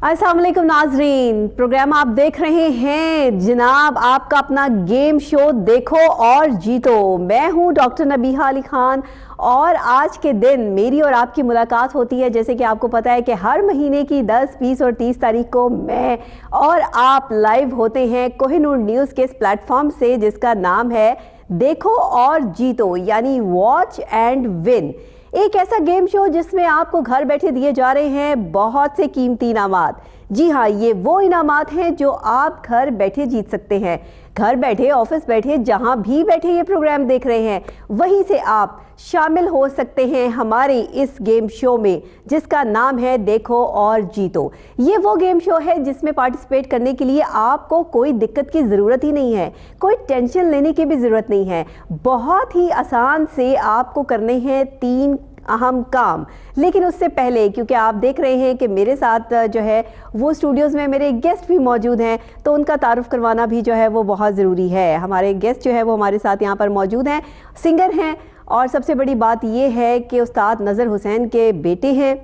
अस्सलाम वालेकुम नाजरीन, प्रोग्राम आप देख रहे हैं जनाब आपका अपना गेम शो देखो और जीतो। मैं हूं डॉक्टर नबीहा अली खान और आज के दिन मेरी और आपकी मुलाकात होती है। जैसे कि आपको पता है कि हर महीने की 10, 20 और 30 तारीख को मैं और आप लाइव होते हैं कोहिनूर न्यूज़ के इस प्लेटफॉर्म से जिसका नाम है देखो और जीतो, यानी वॉच एंड विन। एक ऐसा गेम शो जिसमें आपको घर बैठे दिए जा रहे हैं बहुत से कीमती इनामात। जी हाँ, ये वो इनामात हैं जो आप घर बैठे जीत सकते हैं। घर बैठे, ऑफिस बैठे, जहां भी बैठे ये प्रोग्राम देख रहे हैं वहीं से आप शामिल हो सकते हैं हमारे इस गेम शो में जिसका नाम है देखो और जीतो। ये वो गेम शो है जिसमें पार्टिसिपेट करने के लिए आपको कोई दिक्कत की ज़रूरत ही नहीं है, कोई टेंशन लेने की भी ज़रूरत नहीं है। बहुत ही आसान से आपको करने हैं 3 अहम काम। लेकिन उससे पहले, क्योंकि आप देख रहे हैं कि मेरे साथ जो है वो स्टूडियोज़ में मेरे गेस्ट भी मौजूद हैं, तो उनका तारुफ करवाना भी जो है वो बहुत ज़रूरी है। हमारे गेस्ट जो है वो हमारे साथ यहाँ पर मौजूद हैं, सिंगर हैं और सबसे बड़ी बात ये है कि उस्ताद नज़र हुसैन के बेटे हैं।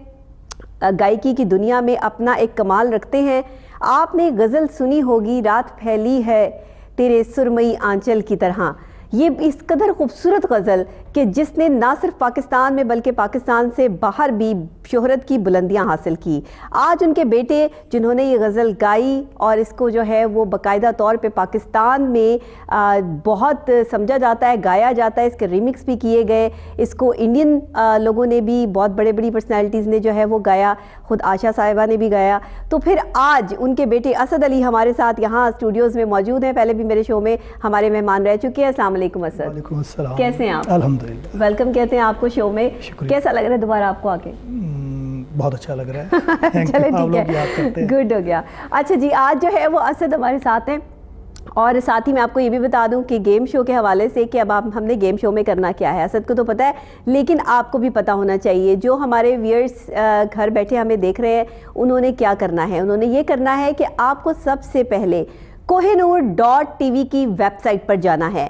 गायकी की दुनिया में अपना एक कमाल रखते हैं। आपने गज़ल सुनी होगी, रात फैली है तेरे सुरमई आंचल की तरह। ये इस कदर खूबसूरत गज़ल कि जिसने ना सिर्फ पाकिस्तान में बल्कि पाकिस्तान से बाहर भी शोहरत की बुलंदियां हासिल की। आज उनके बेटे जिन्होंने ये गज़ल गाई और इसको जो है वो बाकायदा तौर पे पाकिस्तान में बहुत समझा जाता है, गाया जाता है, इसके रिमिक्स भी किए गए। इसको इंडियन लोगों ने भी, बहुत बड़े बड़ी पर्सनैलिटीज़ ने जो है वो गाया, ख़ुद आशा साहिबा ने भी गाया। तो फिर आज उनके बेटे असद अली हमारे साथ यहाँ स्टूडियोज़ में मौजूद हैं। पहले भी मेरे शो में हमारे मेहमान रह चुके हैं। अस्सलाम वालेकुम असद। वालेकुम अस्सलाम। कैसे हैं आप? अल्हम्दुलिल्लाह। वेलकम कहते हैं आपको शो में। कैसा लग रहा है दोबारा आपको आके? बहुत अच्छा लग रहा है। चले ठीक है, गुड हो गया। अच्छा जी, आज जो है वो असद हमारे साथ हैं और साथ ही मैं आपको ये भी बता दूं कि गेम शो के हवाले से कि अब आप हमने गेम शो में करना क्या है, असद को तो पता है लेकिन आपको भी पता होना चाहिए। जो हमारे व्यूअर्स घर बैठे हमें देख रहे हैं उन्होंने क्या करना है, उन्होंने ये करना है कि आपको सबसे पहले kohinoor.tv की वेबसाइट पर जाना है,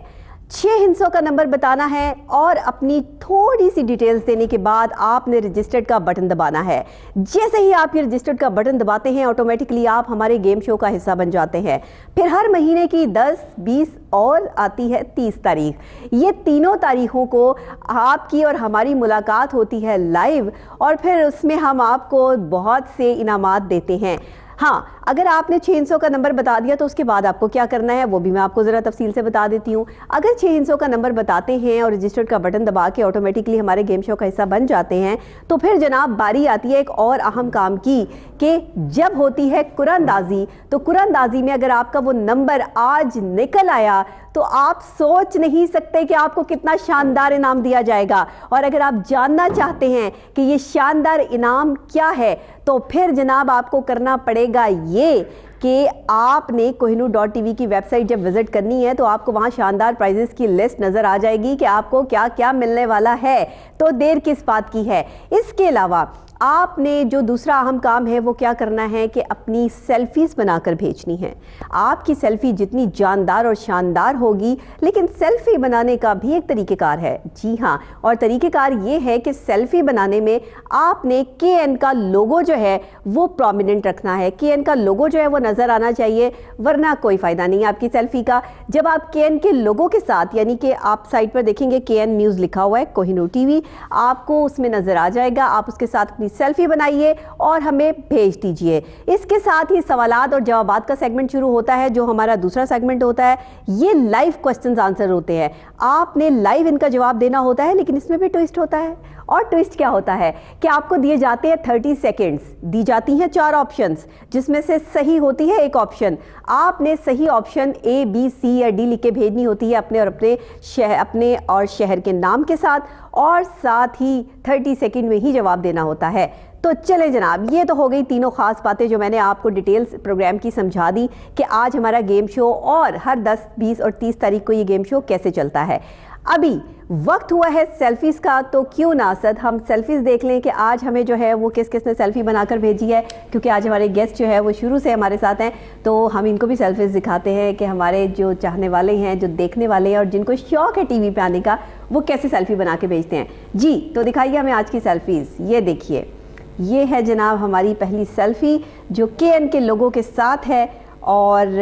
6 हिंसों का नंबर बताना है और अपनी थोड़ी सी डिटेल्स देने के बाद आपने रजिस्टर्ड का बटन दबाना है। जैसे ही आप ये रजिस्टर्ड का बटन दबाते हैं ऑटोमेटिकली आप हमारे गेम शो का हिस्सा बन जाते हैं। फिर हर महीने की 10, 20 और आती है 30 तारीख। ये तीनों तारीखों को आपकी और हमारी मुलाकात होती है लाइव और फिर उसमें हम आपको बहुत से इनामात देते हैं। हाँ, अगर आपने 600 का नंबर बता दिया तो उसके बाद आपको क्या करना है वो भी मैं आपको ज़रा तफसील से बता देती हूँ। अगर 600 का नंबर बताते हैं और रजिस्टर्ड का बटन दबा के ऑटोमेटिकली हमारे गेम शो का हिस्सा बन जाते हैं तो फिर जनाब बारी आती है एक और अहम काम की कि जब होती है कुरानदाजी, तो कुरानदाजी में अगर आपका वो नंबर आज निकल आया तो आप सोच नहीं सकते कि आपको कितना शानदार इनाम दिया जाएगा। और अगर आप जानना चाहते हैं कि ये शानदार इनाम क्या है तो फिर जनाब आपको करना पड़ेगा ये कि आपने kohinoor.tv की वेबसाइट जब विज़िट करनी है तो आपको वहाँ शानदार प्राइजेस की लिस्ट नज़र आ जाएगी कि आपको क्या क्या मिलने वाला है। तो देर किस बात की है। इसके अलावा आपने जो दूसरा अहम काम है वो क्या करना है कि अपनी सेल्फीज़ बनाकर भेजनी है। आपकी सेल्फ़ी जितनी जानदार और शानदार होगी लेकिन सेल्फ़ी बनाने का भी एक तरीक़ेकार है। जी हाँ, और तरीक़ेकार ये है कि सेल्फ़ी बनाने में आपने KN का लोगो जो है वो प्रोमिनेंट रखना है। KN का लोगो जो है वो नज़र आना चाहिए, वरना कोई फ़ायदा नहीं है आपकी सेल्फ़ी का। जब आप KN के लोगो के साथ, यानी कि आप साइट पर देखेंगे KN न्यूज़ लिखा हुआ है, kohinoor TV आपको उसमें नज़र आ जाएगा। आप उसके साथ अपनी सेल्फी बनाइए और हमें भेज दीजिए। इसके साथ ही सवालात और जवाबात का सेगमेंट शुरू होता है जो हमारा दूसरा सेगमेंट होता है। ये लाइव क्वेश्चंस आंसर होते हैं, आपने लाइव इनका जवाब देना होता है। लेकिन इसमें भी ट्विस्ट होता है। और ट्विस्ट क्या होता है कि आपको दिए जाते हैं 30 सेकेंड्स, दी जाती हैं 4 ऑप्शंस जिसमें से सही होती है एक ऑप्शन। आपने सही ऑप्शन A, B, C या D लिख के भेजनी होती है अपने और शहर के नाम के साथ, और साथ ही 30 सेकेंड में ही जवाब देना होता है। तो चले जनाब, ये तो हो गई तीनों ख़ास बातें जो मैंने आपको डिटेल्स प्रोग्राम की समझा दी कि आज हमारा गेम शो और हर 10, 20 और 30 तारीख को ये गेम शो कैसे चलता है। अभी वक्त हुआ है सेल्फीज़ का, तो क्यों ना असद हम सेल्फीज़ देख लें कि आज हमें जो है वो किस किस ने सेल्फ़ी बनाकर भेजी है। क्योंकि आज हमारे गेस्ट जो है वो शुरू से हमारे साथ हैं तो हम इनको भी सेल्फीज़ दिखाते हैं कि हमारे जो चाहने वाले हैं, जो देखने वाले हैं और जिनको शौक़ है TV पे आने का, वो कैसे सेल्फ़ी बना के भेजते हैं। जी, तो दिखाइए हमें आज की सेल्फीज़। ये देखिए, ये है जनाब हमारी पहली सेल्फ़ी जो केएन के लोगों के साथ है। और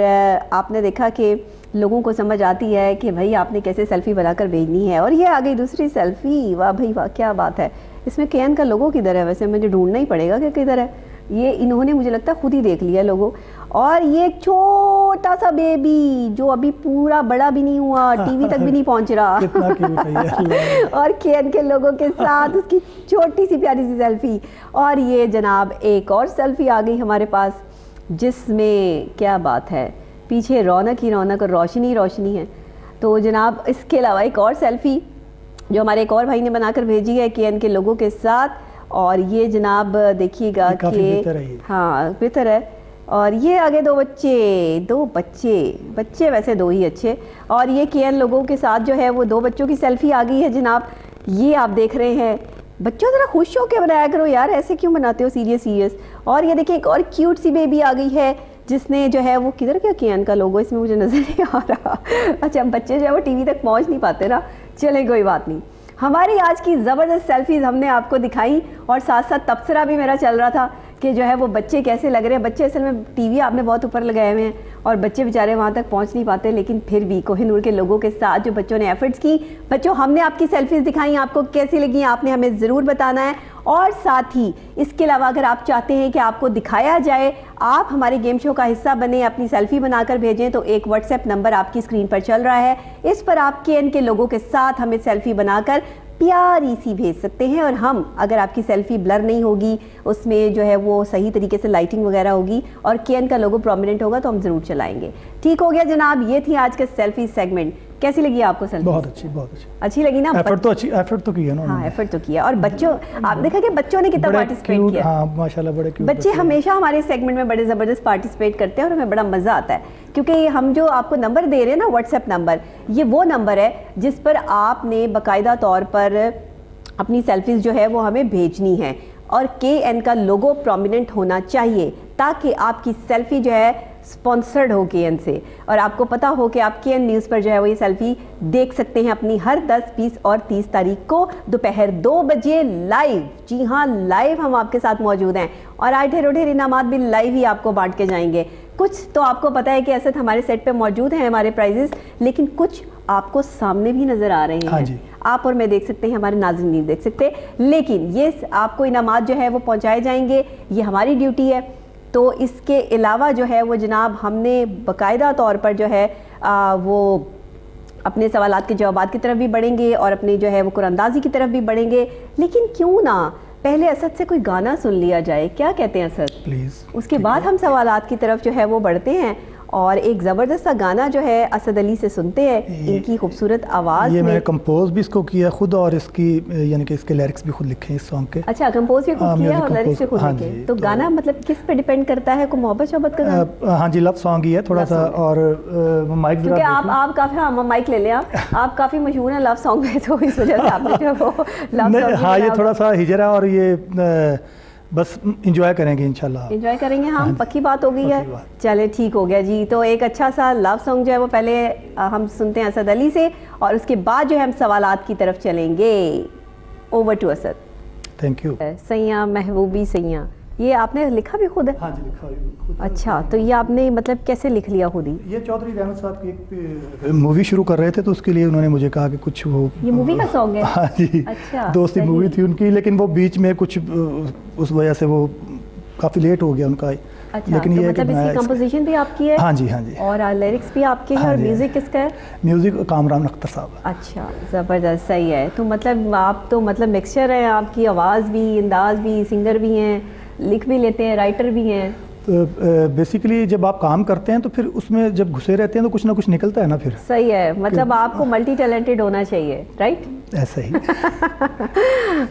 आपने देखा कि लोगों को समझ आती है कि भाई आपने कैसे सेल्फ़ी बनाकर भेजनी है। और ये आ गई दूसरी सेल्फ़ी, वाह भाई वाह, क्या बात है। इसमें केएन का लोगो किधर है? वैसे मुझे ढूंढना ही पड़ेगा कि किधर है। ये इन्होंने मुझे लगता है खुद ही देख लिया लोगो। और ये एक छोटा सा बेबी जो अभी पूरा बड़ा भी नहीं हुआ, टीवी तक भी नहीं पहुंच रहा कितना क्यूट है ये। और केएन के लोगों के साथ उसकी छोटी सी प्यारी सी सेल्फ़ी। और ये जनाब एक और सेल्फ़ी आ गई हमारे पास जिसमें क्या बात है, पीछे रौनक ही रौनक और रोशनी रोशनी है। तो जनाब इसके अलावा एक और सेल्फ़ी जो हमारे एक और भाई ने बनाकर भेजी है केएन के लोगों के साथ। और ये जनाब देखिएगा कि हाँ बेहतर है। और ये आगे दो बच्चे वैसे दो ही अच्छे। और ये केएन लोगों के साथ जो है वो दो बच्चों की सेल्फ़ी आ गई है जनाब। ये आप देख रहे हैं। बच्चों ज़रा खुश होकर बनाया करो यार, ऐसे क्यों बनाते हो सीरियस। और ये देखिए एक और क्यूट सी बेबी आ गई है जिसने जो है वो किधर गया केएन का लोगो, इसमें मुझे नज़र नहीं आ रहा। अच्छा बच्चे जो है वो टीवी तक पहुंच नहीं पाते ना, चले कोई बात नहीं। हमारी आज की ज़बरदस्त सेल्फीज़ हमने आपको दिखाई और साथ साथ तबसरा भी मेरा चल रहा था कि जो है वो बच्चे कैसे लग रहे हैं। बच्चे असल में टीवी आपने बहुत ऊपर लगाए हुए हैं और बच्चे बेचारे वहाँ तक पहुँच नहीं पाते, लेकिन फिर भी कोहिनूर के लोगों के साथ जो बच्चों ने एफर्ट्स की। बच्चों हमने आपकी सेल्फीज़ दिखाई, आपको कैसी लगी आपने हमें ज़रूर बताना है। और साथ ही इसके अलावा अगर आप चाहते हैं कि आपको दिखाया जाए, आप हमारे गेम शो का हिस्सा बने, अपनी सेल्फ़ी बनाकर भेजें, तो एक व्हाट्सएप नंबर आपकी स्क्रीन पर चल रहा है। इस पर आप केएन के लोगों के साथ हमें सेल्फ़ी बनाकर प्यारी सी भेज सकते हैं। और हम अगर आपकी सेल्फ़ी ब्लर नहीं होगी, उसमें जो है वो सही तरीके से लाइटिंग वगैरह होगी और केएन का लोगो प्रोमिनेंट होगा तो हम ज़रूर चलाएंगे। ठीक हो गया जनाब, ये थी आज का सेल्फी सेगमेंट। कैसी लगी आपको सेल्फी? बहुत अच्छी लगी ना। एफर्ट तो किया ना। हाँ एफर्ट तो किया। और बच्चों आप देखा कि बच्चों ने कितना पार्टिसिपेट किया। हाँ माशाल्लाह बड़े क्यूट बच्चे हमेशा हमारे सेगमेंट में बड़े ज़बरदस्त पार्टिसिपेट करते हैं और हमें बड़ा मज़ा आता है, क्योंकि हम जो आपको नंबर दे रहे हैं ना व्हाट्सएप नंबर, ये वो नंबर है जिस पर आपने बाकायदा तौर पर अपनी सेल्फीज़ जो है वो हमें भेजनी है और केएन का लोगो प्रोमिनेंट होना चाहिए ताकि आपकी सेल्फ़ी जो है स्पॉन्सर्ड हो केएन से और आपको पता हो कि आप केएन न्यूज़ पर जो है वो ये सेल्फ़ी देख सकते हैं अपनी हर 10, 20 और 30 तारीख को दोपहर 2 बजे लाइव। जी हाँ, लाइव हम आपके साथ मौजूद हैं और आज ढेरों ढेर इनामात भी लाइव ही आपको बांट के जाएंगे। कुछ तो आपको पता है कि ऐसे हमारे सेट पे मौजूद हैं हमारे प्राइजेस, लेकिन कुछ आपको सामने भी नज़र आ रहे हैं। हाँ जी। आप और मैं देख सकते हैं, हमारे नाज़रीन नहीं देख सकते, लेकिन ये आपको इनामात जो है वो पहुँचाए जाएंगे, ये हमारी ड्यूटी है। तो इसके अलावा जो है वो जनाब हमने बाकायदा तौर पर जो है वो अपने सवालात के जवाबात की तरफ भी बढ़ेंगे और अपनी जो है वो कुरानंदाजी की तरफ भी बढ़ेंगे। लेकिन क्यों ना पहले असद से कोई गाना सुन लिया जाए, क्या कहते हैं असद? प्लीज़। उसके बाद हम सवालात की तरफ जो है वो बढ़ते हैं और एक ज़बरदस्त सा गाना जो है असद अली से सुनते हैं, इनकी खूबसूरत आवाज़। ये मैंने कंपोज भी इसको किया खुद और इसकी यानी कि इसके लिरिक्स भी खुद लिखे हैं इस सॉन्ग के। अच्छा, कंपोज भी खुद किया और लिरिक्स भी खुद हाँ लिखे। तो गाना मतलब किस पे डिपेंड करता है? को मोहब्बत शोहब्बत का गाना? हाँ जी, लव सॉन्ग ही है थोड़ा सा। और माइक क्योंकि आप काफ़ी, हाँ माइक ले लें आप काफ़ी मशहूर हैं लव सॉन्ग में, तो इस वजह से आपने जो वो लव सॉन्ग। हाँ ये थोड़ा सा हिजर है और ये बस इंजॉय करेंगे इंशाल्लाह। इंजॉय करेंगे हाँ, पक्की बात हो गई है। चले ठीक हो गया जी। तो एक अच्छा सा लव सॉन्ग जो है वो पहले हम सुनते हैं असद अली से और उसके बाद जो है हम सवालात की तरफ चलेंगे। Over to Asad. Thank you. Saiya Mehboobi सैया, ये आपने लिखा भी खुद है? हाँ जी, लिखा खुद। अच्छा, तो ये आपने मतलब कैसे लिख लिया खुद ही? ये चौधरी रहमत साहब की एक मूवी शुरू कर रहे थे तो उसके लिए उन्होंने मुझे कहा कि कुछ वो। ये मूवी का सॉन्ग है? हाँ जी। अच्छा, दोस्ती मूवी थी उनकी, लेकिन वो बीच में कुछ उस वजह से वो काफ़ी लेट हो गया उनका। अच्छा, लेकिन तो ये मतलब इसकी कंपोजिशन भी आपकी है? हाँ जी, हाँ जी। और लिरिक्स भी आपके हैं? और म्यूजिक किसका है? म्यूजिक कामरान अख्तर साहब। अच्छा, ज़बरदस्त, सही है। तो मतलब आप तो मतलब मिक्सचर है, आपकी आवाज़ भी, अंदाज भी, सिंगर भी हैं, लिख भी लेते हैं, राइटर भी हैं। बेसिकली जब आप काम करते हैं तो फिर उसमें जब घुसे रहते हैं तो कुछ ना कुछ निकलता है ना फिर। सही है, मतलब आपको मल्टी टैलेंटेड होना चाहिए, राइट? ऐसा ही।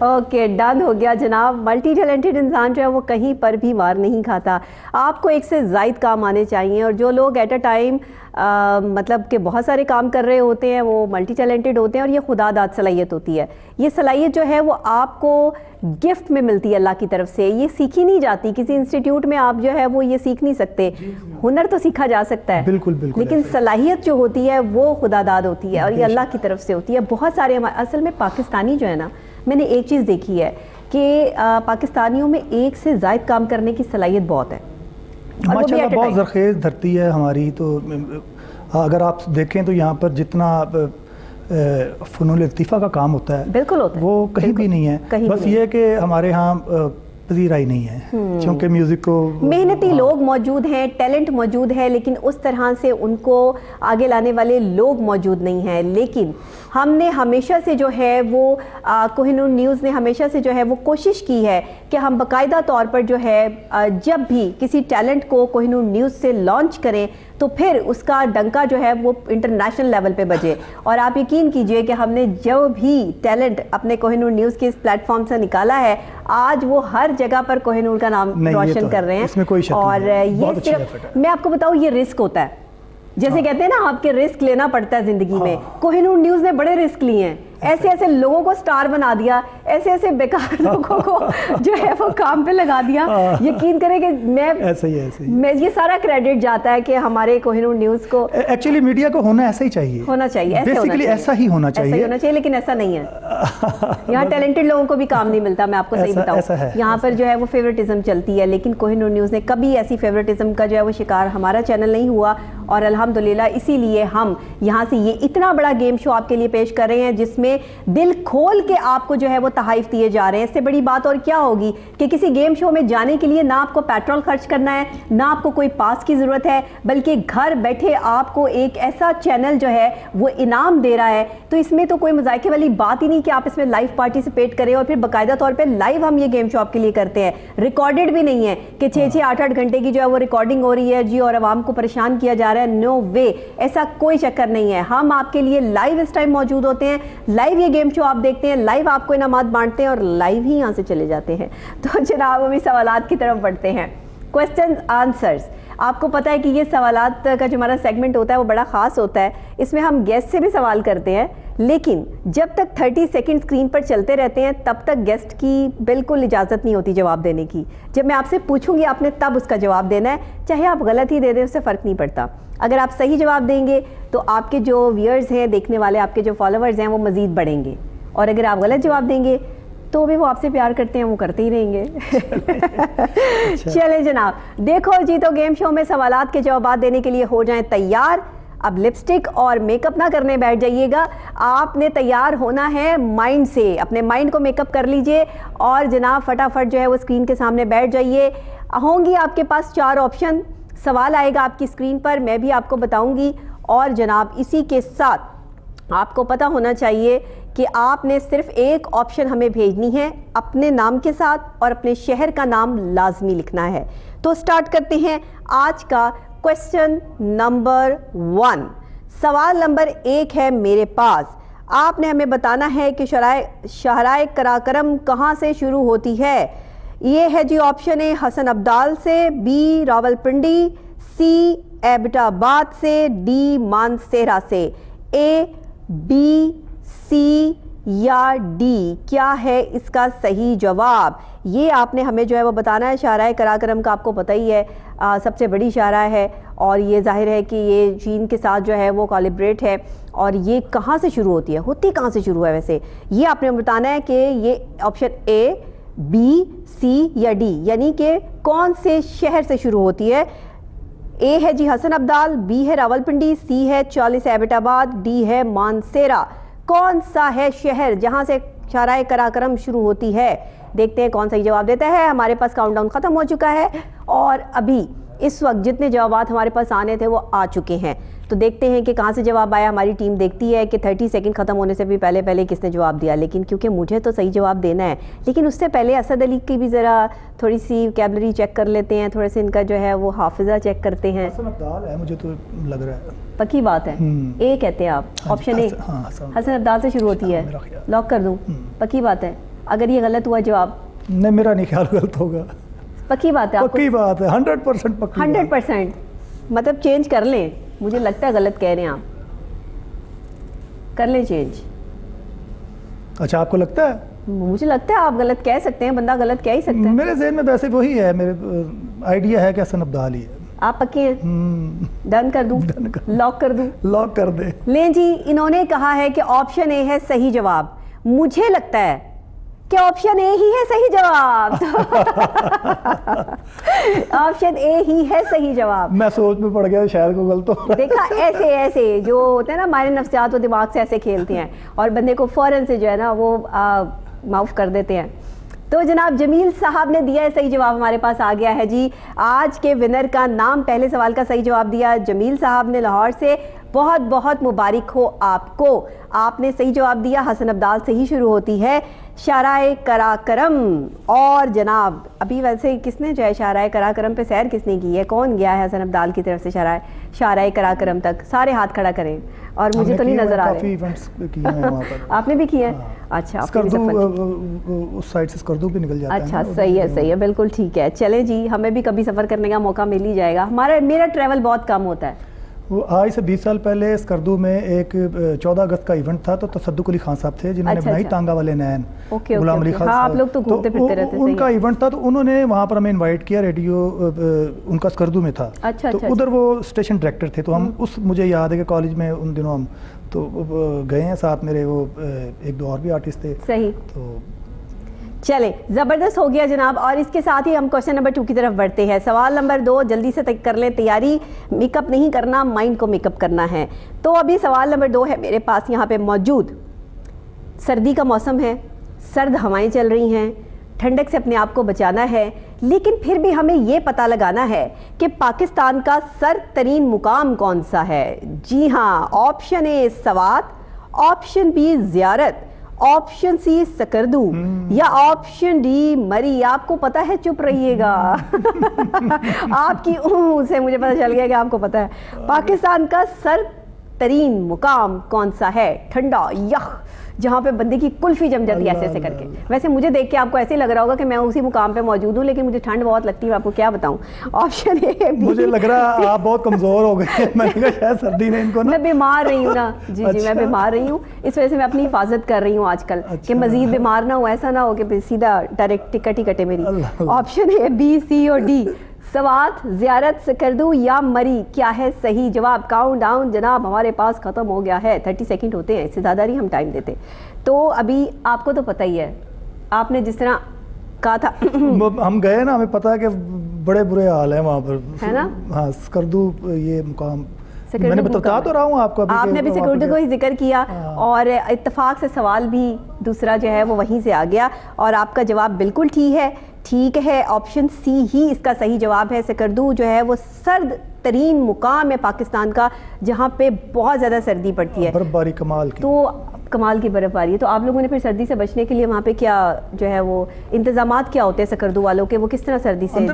ओके, डन हो गया जनाब। मल्टी टैलेंटेड इंसान जो है वो कहीं पर भी मार नहीं खाता। आपको एक से ज़ायद काम आने चाहिए और जो लोग एट अ टाइम मतलब कि बहुत सारे काम कर रहे होते हैं वो मल्टी टैलेंटेड होते हैं और ये खुदा दाद सलाहियत होती है। ये सलाहियत जो है वो आपको गिफ्ट में मिलती है अल्लाह की तरफ से, ये सीखी नहीं जाती। किसी इंस्टीट्यूट में आप जो है वो ये सीख नहीं सकते। हुनर तो सीखा जा सकता है, बिल्कुल बिल्कुल, लेकिन सलाहियत जो होती है वो खुदा दाद होती है और ये अल्लाह की तरफ से होती है। बहुत सारे असल में पाकिस्तानी जो है ना, मैंने एक चीज़ देखी है कि पाकिस्तानियों में एक से ज़ायद काम करने की सलाहियत बहुत है और वो भी माशाल्लाह at a बहुत time। ज़रख़ेज़ धरती है हमारी। तो अगर आप देखें तो यहाँ पर जितना फ़नून लतीफ़ा का काम होता है बिल्कुल होता है, वो कहीं भी नहीं है। कहीं बस भी ये है कि हमारे यहाँ पजीराई नहीं है, क्योंकि म्यूज़िक को मेहनती लोग मौजूद हैं, टैलेंट मौजूद है, लेकिन उस तरह से उनको आगे लाने वाले लोग मौजूद नहीं हैं। लेकिन हमने हमेशा से जो है वो कोहिनूर न्यूज़ ने हमेशा से जो है वो कोशिश की है कि हम बाकायदा तौर पर जो है जब भी किसी टैलेंट को कोहिनूर न्यूज़ से लॉन्च करें तो फिर उसका डंका जो है वो इंटरनेशनल लेवल पे बजे। और आप यकीन कीजिए कि हमने जो भी टैलेंट अपने कोहिनूर न्यूज़ के इस प्लेटफॉर्म से निकाला है, आज वो हर जगह पर कोहिनूर का नाम रोशन कर रहे हैं। इसमें कोई शक और नहीं, ये सिर्फ मैं आपको बताऊं, ये रिस्क होता है, जैसे कहते हैं ना आपके रिस्क लेना पड़ता है जिंदगी में। कोहिनूर न्यूज़ ने बड़े रिस्क लिए हैं, ऐसे ऐसे लोगों को स्टार बना दिया, ऐसे ऐसे बेकार लोगों को जो है वो काम पे लगा दिया। यकीन करें कि ऐसे ही मैं ये सारा क्रेडिट जाता है कि हमारे कोहिनूर न्यूज़ को एक्चुअली मीडिया को होना ऐसा ही चाहिए, होना चाहिए, बेसिकली ऐसा ही होना चाहिए, लेकिन ऐसा नहीं है। यहाँ टैलेंटेड लोगों को भी काम नहीं मिलता, मैं आपको सही बताऊँ। यहाँ पर जो है वो फेवरेटिज्म चलती है, लेकिन कोहिनूर न्यूज़ ने कभी ऐसी फेवरेटिज्म का जो है वो शिकार हमारा चैनल नहीं हुआ। और अल्हम्दुलिल्लाह इसीलिए हम यहाँ से ये इतना बड़ा गेम शो आपके लिए पेश कर रहे हैं जिसमें दिल खोल के आपको जो है वो तहाइफ दिए जा रहे हैं। इससे बड़ी बात और क्या होगी कि किसी गेम शो में जाने के लिए ना आपको पेट्रोल खर्च करना है, ना आपको कोई पास की ज़रूरत है, बल्कि घर बैठे आपको एक ऐसा चैनल जो है वो इनाम दे रहा है। तो इसमें तो कोई मजाके वाली बात ही नहीं कि आप इसमें लाइव पार्टिसिपेट करें और फिर बाकायदा तौर पर लाइव हम ये गेम शो आपके लिए करते हैं। रिकॉर्डेड भी नहीं है कि 6-6, 8-8 घंटे की जो है वो रिकॉर्डिंग हो रही है जी और आवाम को परेशान किया जा रहा है। नो वे, ऐसा कोई चक्कर नहीं है। हम आपके लिए लाइव इस टाइम मौजूद होते हैं, लाइव ये गेम शो आप देखते हैं, लाइव आपको इनामात बांटते हैं और लाइव ही यहाँ से चले जाते हैं। तो जनाब अभी सवालात की तरफ बढ़ते हैं, क्वेश्चन आंसर्स। आपको पता है कि ये सवालात का जो हमारा सेगमेंट होता है वो बड़ा ख़ास होता है। इसमें हम गेस्ट से भी सवाल करते हैं, लेकिन जब तक 30 सेकंड स्क्रीन पर चलते रहते हैं तब तक गेस्ट की बिल्कुल इजाज़त नहीं होती जवाब देने की। जब मैं आपसे पूछूंगी आपने तब उसका जवाब देना है, चाहे आप गलत ही दे दें उससे फ़र्क नहीं पड़ता। अगर आप सही जवाब देंगे तो आपके जो व्यूअर्स हैं, देखने वाले आपके जो फॉलोअर्स हैं वो मज़ीद बढ़ेंगे, और अगर आप गलत जवाब देंगे तो भी वो आपसे प्यार करते हैं, वो करते ही रहेंगे। चले जनाब, देखो जी, तो गेम शो में सवालात के जवाब देने के लिए हो जाएं तैयार। अब लिपस्टिक और मेकअप ना करने बैठ जाइएगा, आपने तैयार होना है माइंड से। अपने माइंड को मेकअप कर लीजिए और जनाब फटाफट जो है वो स्क्रीन के सामने बैठ जाइए। होंगी आपके पास 4 ऑप्शन, सवाल आएगा आपकी स्क्रीन पर, मैं भी आपको बताऊंगी। और जनाब इसी के साथ आपको पता होना चाहिए कि आपने सिर्फ एक ऑप्शन हमें भेजनी है अपने नाम के साथ, और अपने शहर का नाम लाजमी लिखना है। तो स्टार्ट करते हैं आज का क्वेश्चन नंबर 1। सवाल नंबर 1 है मेरे पास। आपने हमें बताना है कि शाहराए कराकरम कहाँ से शुरू होती है। ये है जी ऑप्शन ए हसन अब्दाल से, बी रावलपिंडी, सी एबटाबाद से, डी मानसेरा से। ए, बी, सी या डी, क्या है इसका सही जवाब? ये आपने हमें जो है वो बताना है। शाहराए कराकरम का आपको पता ही है सबसे बड़ी शाहराह है, और ये जाहिर है कि ये चीन के साथ जो है वो कोलैबोरेट है। और ये कहाँ से शुरू होती है, होती कहाँ से शुरू है वैसे, ये आपने बताना है कि ये ऑप्शन ए, बी, सी या डी, यानी कि कौन से शहर से शुरू होती है। ए है जी हसन अब्दाल, बी है रावलपिंडी, सी है 40 एबटाबाद, डी है मानसेरा। कौन सा है शहर जहां से शाहराए कराकरम शुरू होती है? देखते हैं कौन सही जवाब देता है। हमारे पास काउंटडाउन ख़त्म हो चुका है और अभी इस वक्त जितने जवाब हमारे पास आने थे वो आ चुके हैं। तो देखते हैं कि कहाँ से जवाब आया। हमारी टीम देखती है कि 30 सेकंड ख़त्म होने से भी पहले किसने जवाब दिया, लेकिन क्योंकि मुझे तो सही जवाब देना है, लेकिन उससे पहले असद अली की भी ज़रा थोड़ी सी कैबलरी चेक कर लेते हैं, थोड़े से इनका जो है वो हाफिज़ा चेक करते हैं। हसन अब्दाल है, मुझे तो लग रहा है। पक्की बात है, ए कहते हैं आप? ऑप्शन ए हसन अब्दाल से शुरू होती है, लॉक कर दूँ? पक्की बात है? अगर ये गलत हुआ जवाब? नहीं, मेरा नहीं ख्याल गलत होगा। पक्की बात है? पक्की बात है, 100% पक्की। 100%? मतलब चेंज कर लें? मुझे लगता है गलत कह रहे हैं आप, कर लें चेंज। अच्छा, आपको लगता है? मुझे लगता है आप गलत कह सकते हैं, बंदा गलत कह ही सकता है। मेरे ज़हन में वैसे वही है, मेरे आइडिया है कि हसन अब्दाल ही है। आप पक्के हैं? डन कर दूं? लॉक कर दूं? लॉक कर दे। लें जी, इन्होंने कहा है कि ऑप्शन ए है सही जवाब। मुझे लगता है क्या ऑप्शन ए ही है सही जवाब? ऑप्शन ए ही है सही जवाब। मैं सोच में पड़ गया शायद गूगल तो देखा, ऐसे ऐसे जो होते हैं ना हमारे नफ्सियात, वो दिमाग से ऐसे खेलते हैं और बंदे को फौरन से जो है ना वो माफ कर देते हैं। तो जनाब जमील साहब ने दिया है सही जवाब, हमारे पास आ गया है जी आज के विनर का नाम। पहले सवाल का सही जवाब दिया जमील साहब ने लाहौर से, बहुत बहुत मुबारक हो आपको, आपने सही जवाब दिया। हसन अब्दाल से ही शुरू होती है शाराए कराकरम। और जनाब अभी वैसे किसने जो है शाराए कराकरम पे सैर किसने की है, कौन गया है हसन अब्दाल की तरफ से शाराए कराकरम तक? सारे हाथ खड़ा करें और मुझे तो नहीं नजर आ रहे। आपने भी किया है? अच्छा, उस साइड से स्कर्दू भी निकल जाता है। अच्छा, सही है, सही है, बिल्कुल ठीक है। चलें जी, हमें भी कभी सफ़र करने का मौका मिल ही जाएगा। मेरा ट्रैवल बहुत कम होता है। वो आज से 20 साल पहले स्कर्दू में एक 14 अगस्त का इवेंट था, तो तसद्दुक अली खान साहब थे जिन्होंने बनाई तांगा वाले नैन, गुलाम अली खान। हाँ, आप लोग तो घूमते फिरते रहते। उनका इवेंट था, तो उन्होंने वहाँ पर हमें इनवाइट किया, रेडियो उनका स्कर्दू में था। अच्छा, तो उधर वो स्टेशन डायरेक्टर थे, तो हम मुझे याद है कि कॉलेज में उन दिनों हम तो गए हैं साथ, मेरे वो एक दो और भी आर्टिस्ट थे। सही, तो चले, ज़बरदस्त हो गया जनाब। और इसके साथ ही हम क्वेश्चन नंबर 2 की तरफ बढ़ते हैं। सवाल नंबर 2, जल्दी से कर लें तैयारी, मेकअप नहीं करना, माइंड को मेकअप करना है। तो अभी सवाल नंबर 2 है मेरे पास यहाँ पे मौजूद। सर्दी का मौसम है, सर्द हवाएं चल रही हैं, ठंडक से अपने आप को बचाना है, लेकिन फिर भी हमें ये पता लगाना है कि पाकिस्तान का सर्द तरीन मुकाम कौन सा है। जी हाँ, option A Swat, option B Ziarat, option C Skardu या ऑप्शन डी मरी। आपको पता है, चुप रहिएगा। आपकी से मुझे पता चल गया कि आपको पता है। पाकिस्तान का सर्द तरीन मुकाम कौन सा है? ठंडा यख, जहाँ पे बंदे की कुल्फी जम जाती है ऐसे ऐसे करके। वैसे मुझे देख के आपको ऐसे ही लग रहा होगा कि मैं उसी मुकाम पे मौजूद हूँ, लेकिन मुझे ठंड बहुत लगती है, मैं आपको क्या बताऊँ। ऑप्शन ए, मुझे लग रहा है आप बहुत कमजोर हो गए हैं। मैंने कहा शायद सर्दी ने इनको ना, मैं बीमार रही हूँ ना जी। अच्छा। जी, मैं बीमार रही हूँ, इस वजह से मैं अपनी हिफाजत कर रही हूँ आजकल। अच्छा। कि मजीद बीमार ना हो, ऐसा ना हो कि सीधा डायरेक्ट टिकट ही कटे मेरी। ऑप्शन ए, बी, सी और डी, सवात, ज़ियारत, सकरदू या मरी, क्या है सही जवाब? काउंट डाउन जनाब हमारे पास ख़त्म हो गया है। 30 सेकंड होते हैं, इससे ज़्यादा नहीं हम टाइम देते। तो अभी आपको तो पता ही है, आपने जिस तरह कहा था हम गए ना, हमें पता है कि बड़े बुरे हाल है वहाँ पर, है ना? हाँ, सकरदू ये मुकाम मैंने बता तो रहा हूँ आपको, आपने भी सिक्योरिटी को ही जिक्र किया। और इत्तेफाक से सवाल भी दूसरा जो है वो वहीं से आ गया और आपका जवाब बिल्कुल ठीक है। ऑप्शन सी ही इसका सही जवाब है। सकरदू जो है वो सर्द तरीन मुकाम है पाकिस्तान का, जहाँ पे बहुत ज़्यादा सर्दी पड़ती है, बर्फबारी कमाल की, तो कमाल की बर्फबारी है। तो आप लोगों ने फिर सर्दी से बचने के लिए वहाँ पे क्या जो है वो इंतजामात क्या होते हैं सकरदू वालों के? वो किस तरह सर्दी से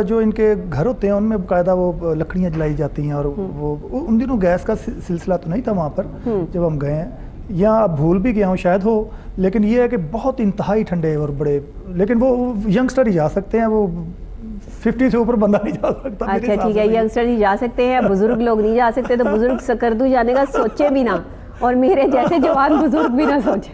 जो इनके घर होते हैं उनमें बाकायदा वो लकड़ियाँ जलाई जाती हैं, और वो उन दिनों गैस का सिलसिला तो नहीं था वहाँ पर जब हम गए हैं, या आप भूल भी गया हूँ शायद हो, लेकिन ये है कि बहुत इंतहाई ठंडे और बड़े, लेकिन वो यंगस्टर ही जा सकते हैं, वो 50 से ऊपर बंदा नहीं जा सकता। अच्छा, ठीक है, यंगस्टर ही जा सकते हैं, बुजुर्ग लोग नहीं जा सकते। तो बुजुर्ग सकरदू जाने का सोचे भी ना, और मेरे जैसे जवान बुजुर्ग भी ना सोचे,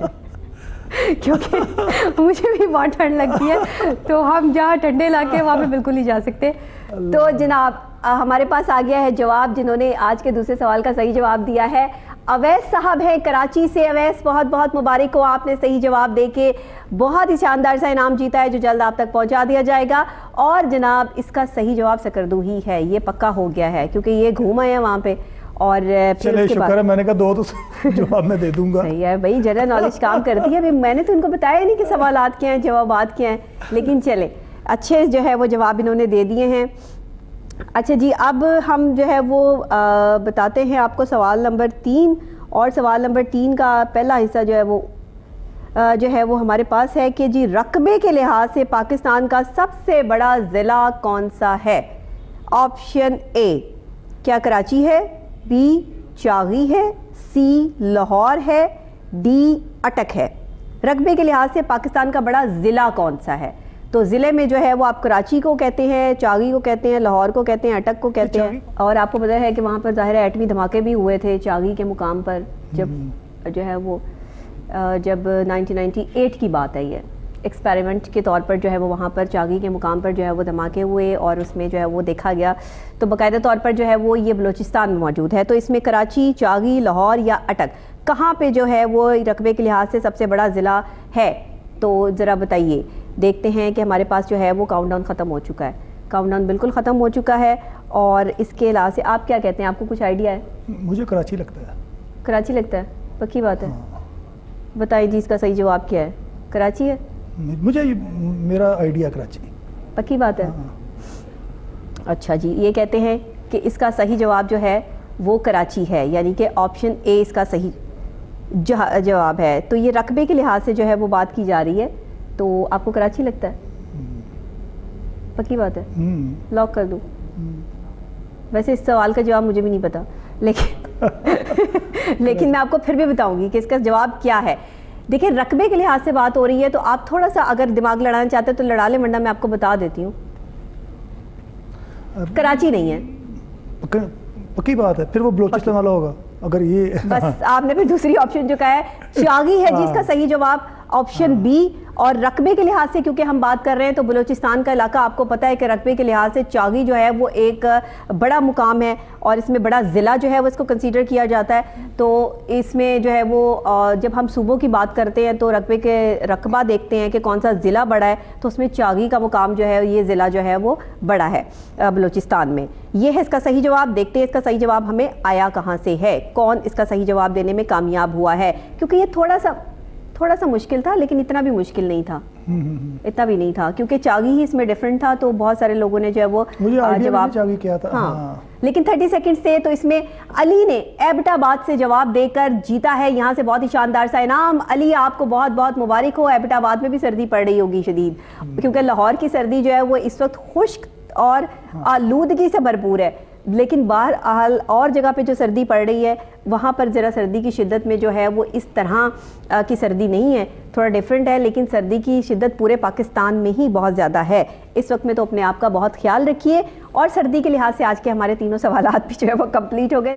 क्योंकि मुझे भी बहुत ठंड लगती है। तो हम जहाँ ठंडे इलाके वहाँ पे बिल्कुल नहीं जा सकते। तो जनाब हमारे पास आ गया है जवाब, जिन्होंने आज के दूसरे सवाल का सही जवाब दिया है अवैस साहब है कराची से। अवैस, बहुत बहुत मुबारक हो, आपने सही जवाब देके बहुत ही शानदार सा इनाम जीता है जो जल्द आप तक पहुंचा दिया जाएगा। और जनाब इसका सही जवाब सकरदू ही है, ये पक्का हो गया है क्योंकि ये घूम आए हैं वहाँ पे। और चलिए शुक्र है, मैंने कहा 2 तो जवाब मैं दे दूंगा। सही है भाई, जनरल नॉलेज काम करती है। अभी मैंने तो इनको बताया नहीं कि सवालात क्या हैं, जवाबात क्या हैं, लेकिन चले अच्छे जो है वो जवाब इन्होंने दे दिए हैं। अच्छा जी, अब हम जो है वो बताते हैं आपको सवाल नंबर 3। और सवाल नंबर 3 का पहला हिस्सा जो है वो हमारे पास है कि जी रकबे के लिहाज से पाकिस्तान का सबसे बड़ा ज़िला कौन सा है? ऑप्शन ए, क्या कराची है? बी, चागी है? सी, लाहौर है? डी, अटक है? रकबे के लिहाज से पाकिस्तान का बड़ा ज़िला कौन सा है? तो ज़िले में जो है वो आप कराची को कहते हैं, चागी को कहते हैं, लाहौर को कहते हैं, अटक को कहते हैं। और आपको पता है कि वहाँ पर ज़ाहिर है एटमी धमाके भी हुए थे चागी के मुकाम पर, जब जो है वो जब 1998 की बात है, ये एक्सपेरिमेंट के तौर पर जो है वो वहाँ पर चागी के मुकाम पर जो है वो धमाके हुए और उसमें जो है वो देखा गया। तो बाकायदा तौर पर जो है वो ये बलूचिस्तान में मौजूद है। तो इसमें कराची, चागी, लाहौर या अटक, कहाँ पे जो है वो रकबे के लिहाज से सबसे बड़ा ज़िला है? तो ज़रा बताइए, देखते हैं कि हमारे पास जो है वो काउंटडाउन ख़त्म हो चुका है। काउंटडाउन बिल्कुल ख़त्म हो चुका है। और इसके अलावा से आप क्या कहते हैं, आपको कुछ आइडिया है? मुझे कराची लगता है। कराची लगता है, पक्की बात है? हाँ। बताइए जी, इसका सही जवाब क्या है? कराची है? मेरा आइडिया कराची। पक्की बात है? हाँ। अच्छा जी, ये कहते हैं कि इसका सही जवाब जो है वो कराची है, यानी कि ऑप्शन ए इसका सही जवाब है। तो ये रकबे के लिहाज से जो है वो बात की जा रही है, तो आपको कराची लगता है? पक्की बात है? लॉक कर दूं? वैसे इस सवाल का जवाब मुझे भी नहीं पता, लेकिन लेकिन मैं आपको फिर भी बताऊंगी कि इसका जवाब क्या है। देखिए, रकबे के लिहाज से बात हो रही है, तो आप थोड़ा सा अगर दिमाग लड़ाना चाहते हैं तो लड़ा ले, वरना मैं आपको बता देती हूँ, कराची नहीं है। पक्की बात है, फिर वो बलोचिस्तान वाला होगा अगर ये बस आपने फिर दूसरी ऑप्शन जो कहा है चागी है जिसका सही जवाब ऑप्शन बी। और रकबे के लिहाज से क्योंकि हम बात कर रहे हैं, तो बलूचिस्तान का इलाका आपको पता है कि रकबे के लिहाज से चागी जो है वो एक बड़ा मुकाम है और इसमें बड़ा ज़िला जो है वो इसको कंसीडर किया जाता है। तो इसमें जो है वो जब हम सूबों की बात करते हैं तो रकबे के रकबा देखते हैं कि कौन सा ज़िला बड़ा है, तो उसमें चागी का मुकाम जो है, ये ज़िला जो है वो बड़ा है बलूचिस्तान में। ये है इसका सही जवाब। देखते हैं इसका सही जवाब हमें आया कहाँ से है, कौन इसका सही जवाब देने में कामयाब हुआ है, क्योंकि ये थोड़ा सा मुश्किल था, लेकिन इतना भी मुश्किल नहीं था। इतना भी नहीं था, क्योंकि चागी ही इसमें डिफरेंट था, तो बहुत सारे लोगों ने जो है वो जवाब चागी क्या था। हाँ। लेकिन 30 सेकंड से तो इसमें अली ने एबटाबाद से जवाब देकर जीता है, यहाँ से बहुत ही शानदार सा इनाम। अली, आपको बहुत बहुत मुबारक हो। एबटाबाद में भी सर्दी पड़ रही होगी शदीद, क्योंकि लाहौर की सर्दी जो है वो इस वक्त खुश्क और आलूदगी से भरपूर है, लेकिन बाहर और जगह पे जो सर्दी पड़ रही है वहाँ पर ज़रा सर्दी की शिद्दत में जो है वो इस तरह की सर्दी नहीं है, थोड़ा डिफरेंट है, लेकिन सर्दी की शिद्दत पूरे पाकिस्तान में ही बहुत ज़्यादा है इस वक्त में। तो अपने आप का बहुत ख्याल रखिए। और सर्दी के लिहाज से आज के हमारे तीनों सवालात भी जो है वो कंप्लीट हो गए।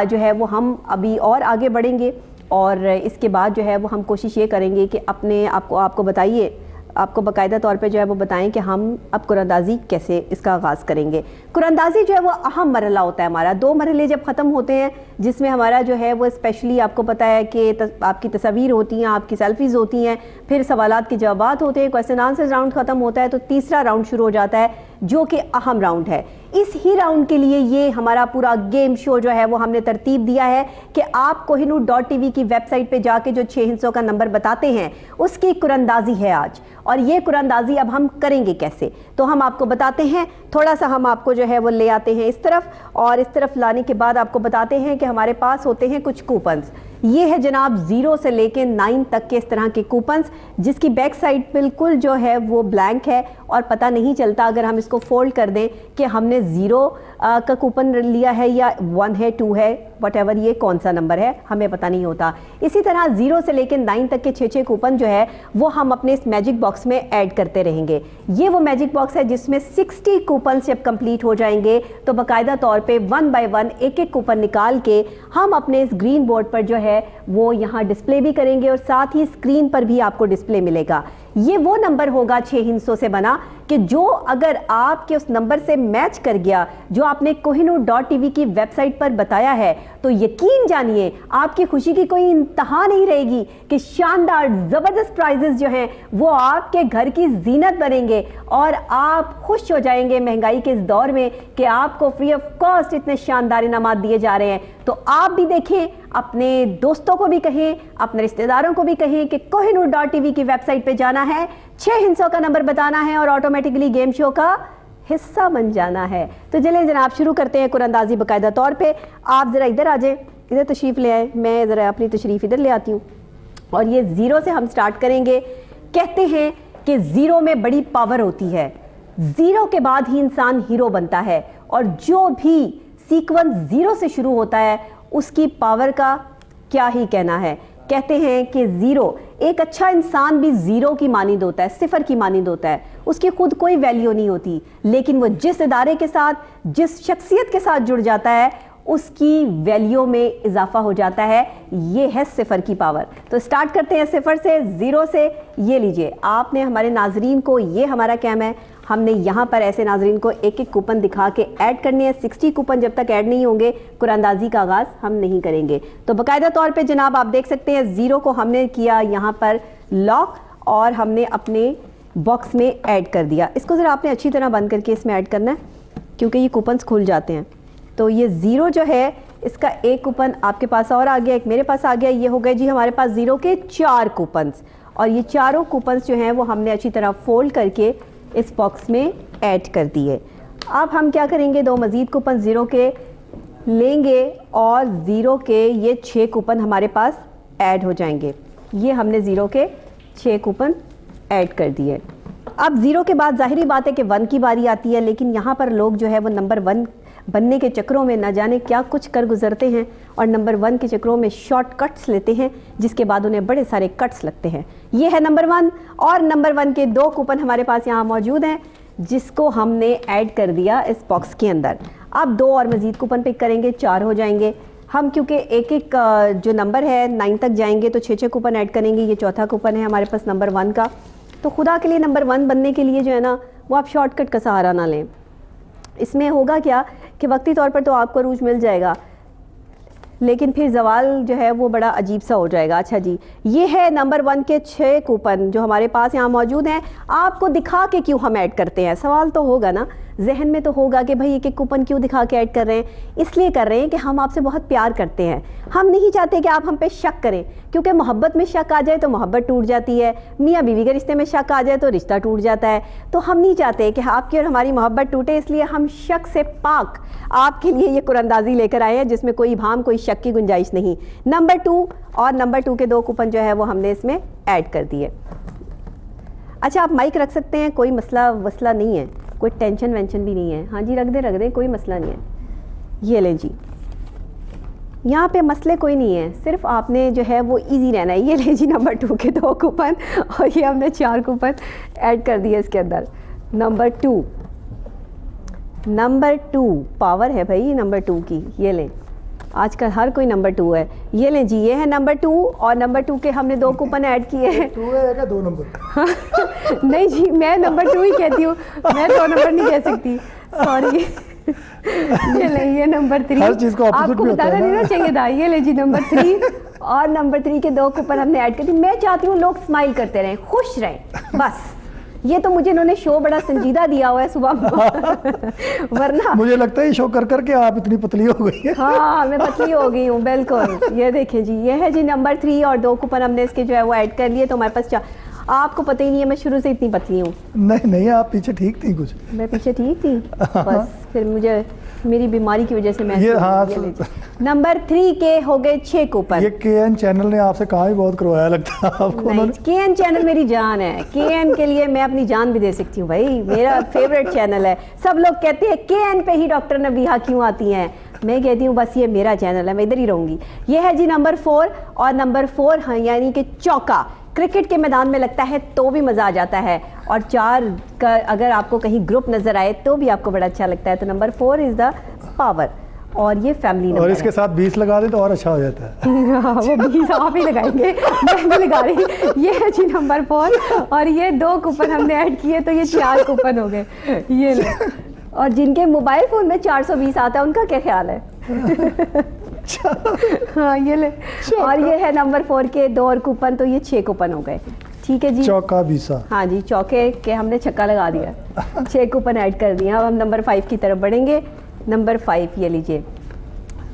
जो है वो हम अभी और आगे बढ़ेंगे और इसके बाद जो है वो हम कोशिश ये करेंगे कि अपने आपको बताइए, आपको बाकायदा तौर पे जो है वो बताएं कि हम अब कुरानंदाज़ी कैसे इसका आगाज़ करेंगे। कुरानंदाज़ी जो है वो अहम मरहला होता है हमारा। 2 मरहले जब ख़त्म होते हैं, जिसमें हमारा जो है वो स्पेशली आपको पता है कि आपकी तस्वीर होती हैं, आपकी सेल्फीज़ होती हैं, फिर सवालात के जवाबात होते हैं, क्वेश्चन आंसर राउंड ख़त्म होता है, तो तीसरा राउंड शुरू हो जाता है जो कि अहम राउंड है। इस ही राउंड के लिए ये हमारा पूरा गेम शो जो है वो हमने तरतीब दिया है कि आप kohinoor.tv की वेबसाइट पे जाके जो 6 हिस्सों का नंबर बताते हैं उसकी कुरानंदाज़ी है आज। और ये कुरानंदाज़ी अब हम करेंगे कैसे, तो हम आपको बताते हैं। थोड़ा सा हम आपको जो है वो ले आते हैं इस तरफ, और इस तरफ लाने के बाद आपको बताते हैं कि हमारे पास होते हैं कुछ कूपन्स। ये है जनाब 0 से लेके 9 तक के इस तरह के कूपन्स, जिसकी बैक साइड बिल्कुल जो है वो ब्लैंक है और पता नहीं चलता अगर हम इसको फोल्ड कर दें कि हमने 0 का कूपन लिया है या 1 है, 2 है, वटएवर ये कौन सा नंबर है हमें पता नहीं होता। इसी तरह 0 से लेकर 9 तक के 6 कूपन जो है वो हम अपने इस मैजिक बॉक्स में ऐड करते रहेंगे। ये वो मैजिक बॉक्स है जिसमें 60 कूपन जब कंप्लीट हो जाएंगे तो बाकायदा तौर पे 1 बाय 1 एक कूपन निकाल के हम अपने इस ग्रीन बोर्ड पर जो है वो यहाँ डिस्प्ले भी करेंगे और साथ ही स्क्रीन पर भी आपको डिस्प्ले मिलेगा। ये वो नंबर होगा 6 हिस्सों से बना कि जो अगर आपके उस नंबर से मैच कर गया जो आपने kohinoor.tv की वेबसाइट पर बताया है, तो यकीन जानिए आपकी खुशी की कोई इंतहा नहीं रहेगी कि शानदार ज़बरदस्त प्राइजेस जो हैं वो आपके घर की जीनत बनेंगे और आप खुश हो जाएंगे महंगाई के इस दौर में कि आपको फ्री ऑफ कॉस्ट इतने शानदार इनामात दिए जा रहे हैं। तो आप भी देखें, अपने दोस्तों को भी कहें, अपने रिश्तेदारों को भी कहें कि kohinoor.tv की वेबसाइट पे जाना है, 6 हिस्सों का नंबर बताना है और ऑटोमेटिकली गेम शो का हिस्सा बन जाना है। तो चलें जनाब शुरू करते हैं कुरानंदाज़ी बाकायदा तौर पे। आप ज़रा इधर आ जाएं, इधर तशरीफ़ ले आए, मैं ज़रा अपनी तशरीफ़ इधर ले आती हूँ और ये 0 से हम स्टार्ट करेंगे। कहते हैं कि 0 में बड़ी पावर होती है, 0 के बाद ही इंसान हीरो बनता है और जो भी सीक्वेंस 0 से शुरू होता है उसकी पावर का क्या ही कहना है। कहते हैं कि 0, एक अच्छा इंसान भी 0 की मानिंद होता है, 0 की मानिंद होता है, उसकी खुद कोई वैल्यू नहीं होती, लेकिन वो जिस इदारे के साथ, जिस शख्सियत के साथ जुड़ जाता है उसकी वैल्यू में इजाफा हो जाता है। ये है 0 की पावर। तो स्टार्ट करते हैं 0 से, 0 से। ये लीजिए, आपने हमारे नाजरीन को, ये हमारा कैम है, हमने यहाँ पर ऐसे नाजरीन को एक एक कूपन दिखा के ऐड करने हैं। 60 कूपन जब तक ऐड नहीं होंगे कुरानंदाजी का आगाज़ हम नहीं करेंगे। तो बाकायदा तौर पे जनाब आप देख सकते हैं 0 को हमने किया यहाँ पर लॉक और हमने अपने बॉक्स में ऐड कर दिया। इसको ज़रा आपने अच्छी तरह बंद करके इसमें ऐड करना है क्योंकि ये कूपन्स खुल जाते हैं। तो ये 0 जो है इसका एक कूपन आपके पास और आ गया, एक मेरे पास आ गया। ये हो गए जी हमारे पास 0 के 4 कूपन्स और ये चारों कूपन्स जो हैं वो हमने अच्छी तरह फोल्ड करके इस बॉक्स में ऐड कर दिए। अब हम क्या करेंगे, 2 मज़ीद कूपन 0 के लेंगे और 0 के ये 6 कूपन हमारे पास ऐड हो जाएंगे। ये हमने 0 के 6 कूपन ऐड कर दिए। अब 0 के बाद जाहिर बात है कि 1 की बारी आती है, लेकिन यहाँ पर लोग जो है वो नंबर 1 बनने के चक्करों में ना जाने क्या कुछ कर गुजरते हैं और नंबर 1 के चक्करों में शॉर्टकट्स लेते हैं जिसके बाद उन्हें बड़े सारे कट्स लगते हैं। ये है नंबर 1 और नंबर 1 के 2 कूपन हमारे पास यहाँ मौजूद हैं जिसको हमने ऐड कर दिया इस बॉक्स के अंदर। अब 2 और मज़ीद कूपन पिक करेंगे, 4 हो जाएंगे। हम क्योंकि एक एक जो नंबर है 9 तक जाएंगे तो 6 कूपन ऐड करेंगे। ये चौथा कूपन है हमारे पास नंबर 1 का। तो खुदा के लिए नंबर 1 बनने के लिए जो है ना वो आप शॉर्टकट का सहारा ना लें। इसमें होगा क्या कि वक्ती तौर पर तो आपको अरूज मिल जाएगा लेकिन फिर जवाल जो है वो बड़ा अजीब सा हो जाएगा। अच्छा जी, ये है नंबर 1 के 6 कूपन जो हमारे पास यहाँ मौजूद हैं। आपको दिखा के क्यों हम ऐड करते हैं, सवाल तो होगा ना जहन में, तो होगा कि भाई एक एक कूपन क्यों दिखा के ऐड कर रहे हैं। इसलिए कर रहे हैं कि हम आपसे बहुत प्यार करते हैं। हम नहीं चाहते कि आप हम पे शक करें क्योंकि मोहब्बत में शक आ जाए तो मोहब्बत टूट जाती है, मियाँ बीवी के रिश्ते में शक आ जाए तो रिश्ता टूट जाता है। तो हम नहीं चाहते कि आपकी और हमारी मोहब्बत टूटे, इसलिए हम शक से पाक आपके लिए ये कुरानंदाजी लेकर आए हैं जिसमें कोई भाम कोई शक की गुंजाइश नहीं। नंबर 2 और नंबर 2 के 2 कूपन जो है वो हमने इसमें ऐड कर दिए। अच्छा, आप माइक रख सकते हैं, कोई मसला वसला नहीं है, कोई टेंशन वेंशन भी नहीं है। हाँ जी, रख दें, कोई मसला नहीं है। ये लें जी, यहाँ पे मसले कोई नहीं है, सिर्फ आपने जो है वो इजी रहना है। ये लें जी नंबर 2 के 2 कूपन और ये हमने 4 कूपन ऐड कर दिए इसके अंदर। नंबर 2 पावर है भाई नंबर 2 की। ये लें, आजकल हर कोई नंबर 2 है। ये लें जी, ये है नंबर 2 और नंबर 2 के हमने 2 कूपन ऐड किए हैं। 2 है क्या 2 नंबर? नहीं जी, मैं नंबर 2 ही कहती हूँ, मैं 2 नंबर नहीं कह सकती, सॉरी। ये ले, ये नंबर 3। हर चीज को ऑपोजिट आपको भी होता है बताना ना? नहीं ना चाहिए था। ये ले जी नंबर 3 और नंबर 3 के 2 कूपन हमने ऐड कर दी। मैं चाहती हूँ लोग स्माइल करते रहें, खुश रहें, बस। ये तो मुझे इन्होंने शो बड़ा संजीदा दिया हुआ है सुबह वरना मुझे लगता है शो कर करके आप इतनी पतली हो गई है। हाँ, मैं पतली हो गई हूँ बिल्कुल। ये देखें जी, ये है जी नंबर 3 और 2 कूपन हमने इसके जो है वो ऐड कर लिए। तो हमारे पास आपको पता ही नहीं है मैं शुरू से इतनी पतली हूँ। नहीं, आप पीछे ठीक थी कुछ। मैं पीछे ठीक थी, बस फिर मुझे मेरी बीमारी की वजह से मैं ये हाँ, नंबर 3 के हो गए 6 कूपन। ये केएन चैनल ने आपसे कहा ही बहुत करवाया लगता है आपको। नहीं, केएन चैनल मेरी जान है। केएन के लिए मैं अपनी जान भी दे सकती हूँ भाई, मेरा फेवरेट चैनल है। सब लोग कहते हैं केएन पे ही डॉक्टर नबीहा क्यों आती हैं, मैं कहती हूँ बस ये मेरा चैनल है, मैं इधर ही रहूँगी। ये है जी नंबर 4 और नंबर 4 हाँ, यानी कि चौका। क्रिकेट के मैदान में लगता है तो भी मज़ा आ जाता है और 4 का अगर आपको कहीं ग्रुप नज़र आए तो भी आपको बड़ा अच्छा लगता है। तो नंबर 4 इज़ द पावर और ये फैमिली नंबर और इसके साथ 20 लगा दे तो और अच्छा हो जाता है। वो 20 आप ही लगाएंगे, मैं भी लगा रही। ये है जी नंबर 4 और ये 2 कूपन हमने ऐड किए तो ये 4 कूपन हो गए। ये ले, और जिनके मोबाइल फ़ोन में 420 आता है उनका क्या ख्याल है? हाँ, ये ले, और ये है नंबर 4 के 2 और कूपन, तो ये 6 कूपन हो गए। ठीक है जी, चौका बीसा। हाँ जी, चौके के हमने छक्का लगा दिया। 6 कूपन ऐड कर दिए। अब हम नंबर 5 की तरफ बढ़ेंगे। नंबर 5 ये लीजिए,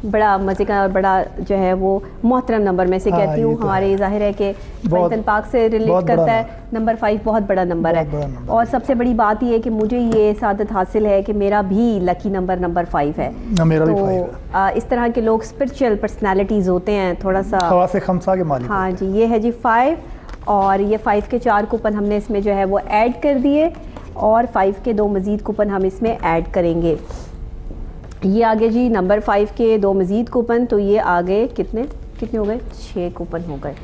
बड़ा मज़े का और बड़ा जो है वो मोहतरम नंबर में से कहती हूँ। हमारे जाहिर है कि पैंतन पाक से रिलेट करता है। नंबर 5 बहुत बड़ा नंबर है और सबसे बड़ी बात ये है कि मुझे ये सादत हासिल है कि मेरा भी लकी नंबर 5 है। मेरा तो भी 5 है। इस तरह के लोग स्पिरिचुअल पर्सनैलिटीज़ होते हैं, थोड़ा सा खवासे खमसा के मालिक। हाँ जी, ये है जी 5 और ये 5 के 4 कूपन हमने इसमें जो है वो ऐड कर दिए और 5 के 2 मज़ीद कूपन हम इसमें ऐड करेंगे। ये आगे जी नंबर 5 के 2 मज़ीद कूपन, तो ये आगे कितने हो गए? 6 कूपन हो गए।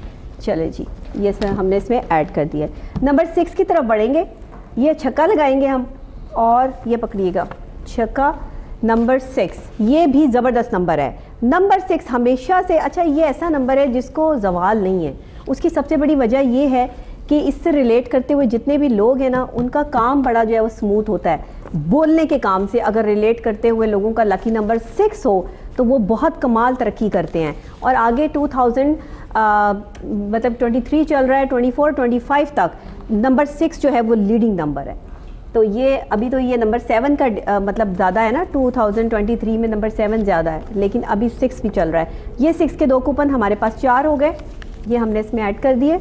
चले जी, ये सर हमने इसमें ऐड कर दिया। नंबर 6 की तरफ बढ़ेंगे। ये छक्का लगाएंगे हम और ये पकड़िएगा छक्का। नंबर 6 ये भी ज़बरदस्त नंबर है। नंबर 6 हमेशा से, अच्छा ये ऐसा नंबर है जिसको जवाल नहीं है। उसकी सबसे बड़ी वजह ये है कि इससे रिलेट करते हुए जितने भी लोग हैं ना, उनका काम बड़ा जो है वो स्मूथ होता है। बोलने के काम से अगर रिलेट करते हुए लोगों का लकी नंबर 6 हो तो वो बहुत कमाल तरक्की करते हैं। और आगे 23 चल रहा है, 24, 25 तक नंबर 6 जो है वो लीडिंग नंबर है। तो ये अभी तो ये नंबर 7 का मतलब ज़्यादा है ना, 2023 में नंबर 7 ज़्यादा है, लेकिन अभी 6 भी चल रहा है। ये 6 के 2 कूपन हमारे पास 4 हो गए, ये हमने इसमें ऐड कर दिए,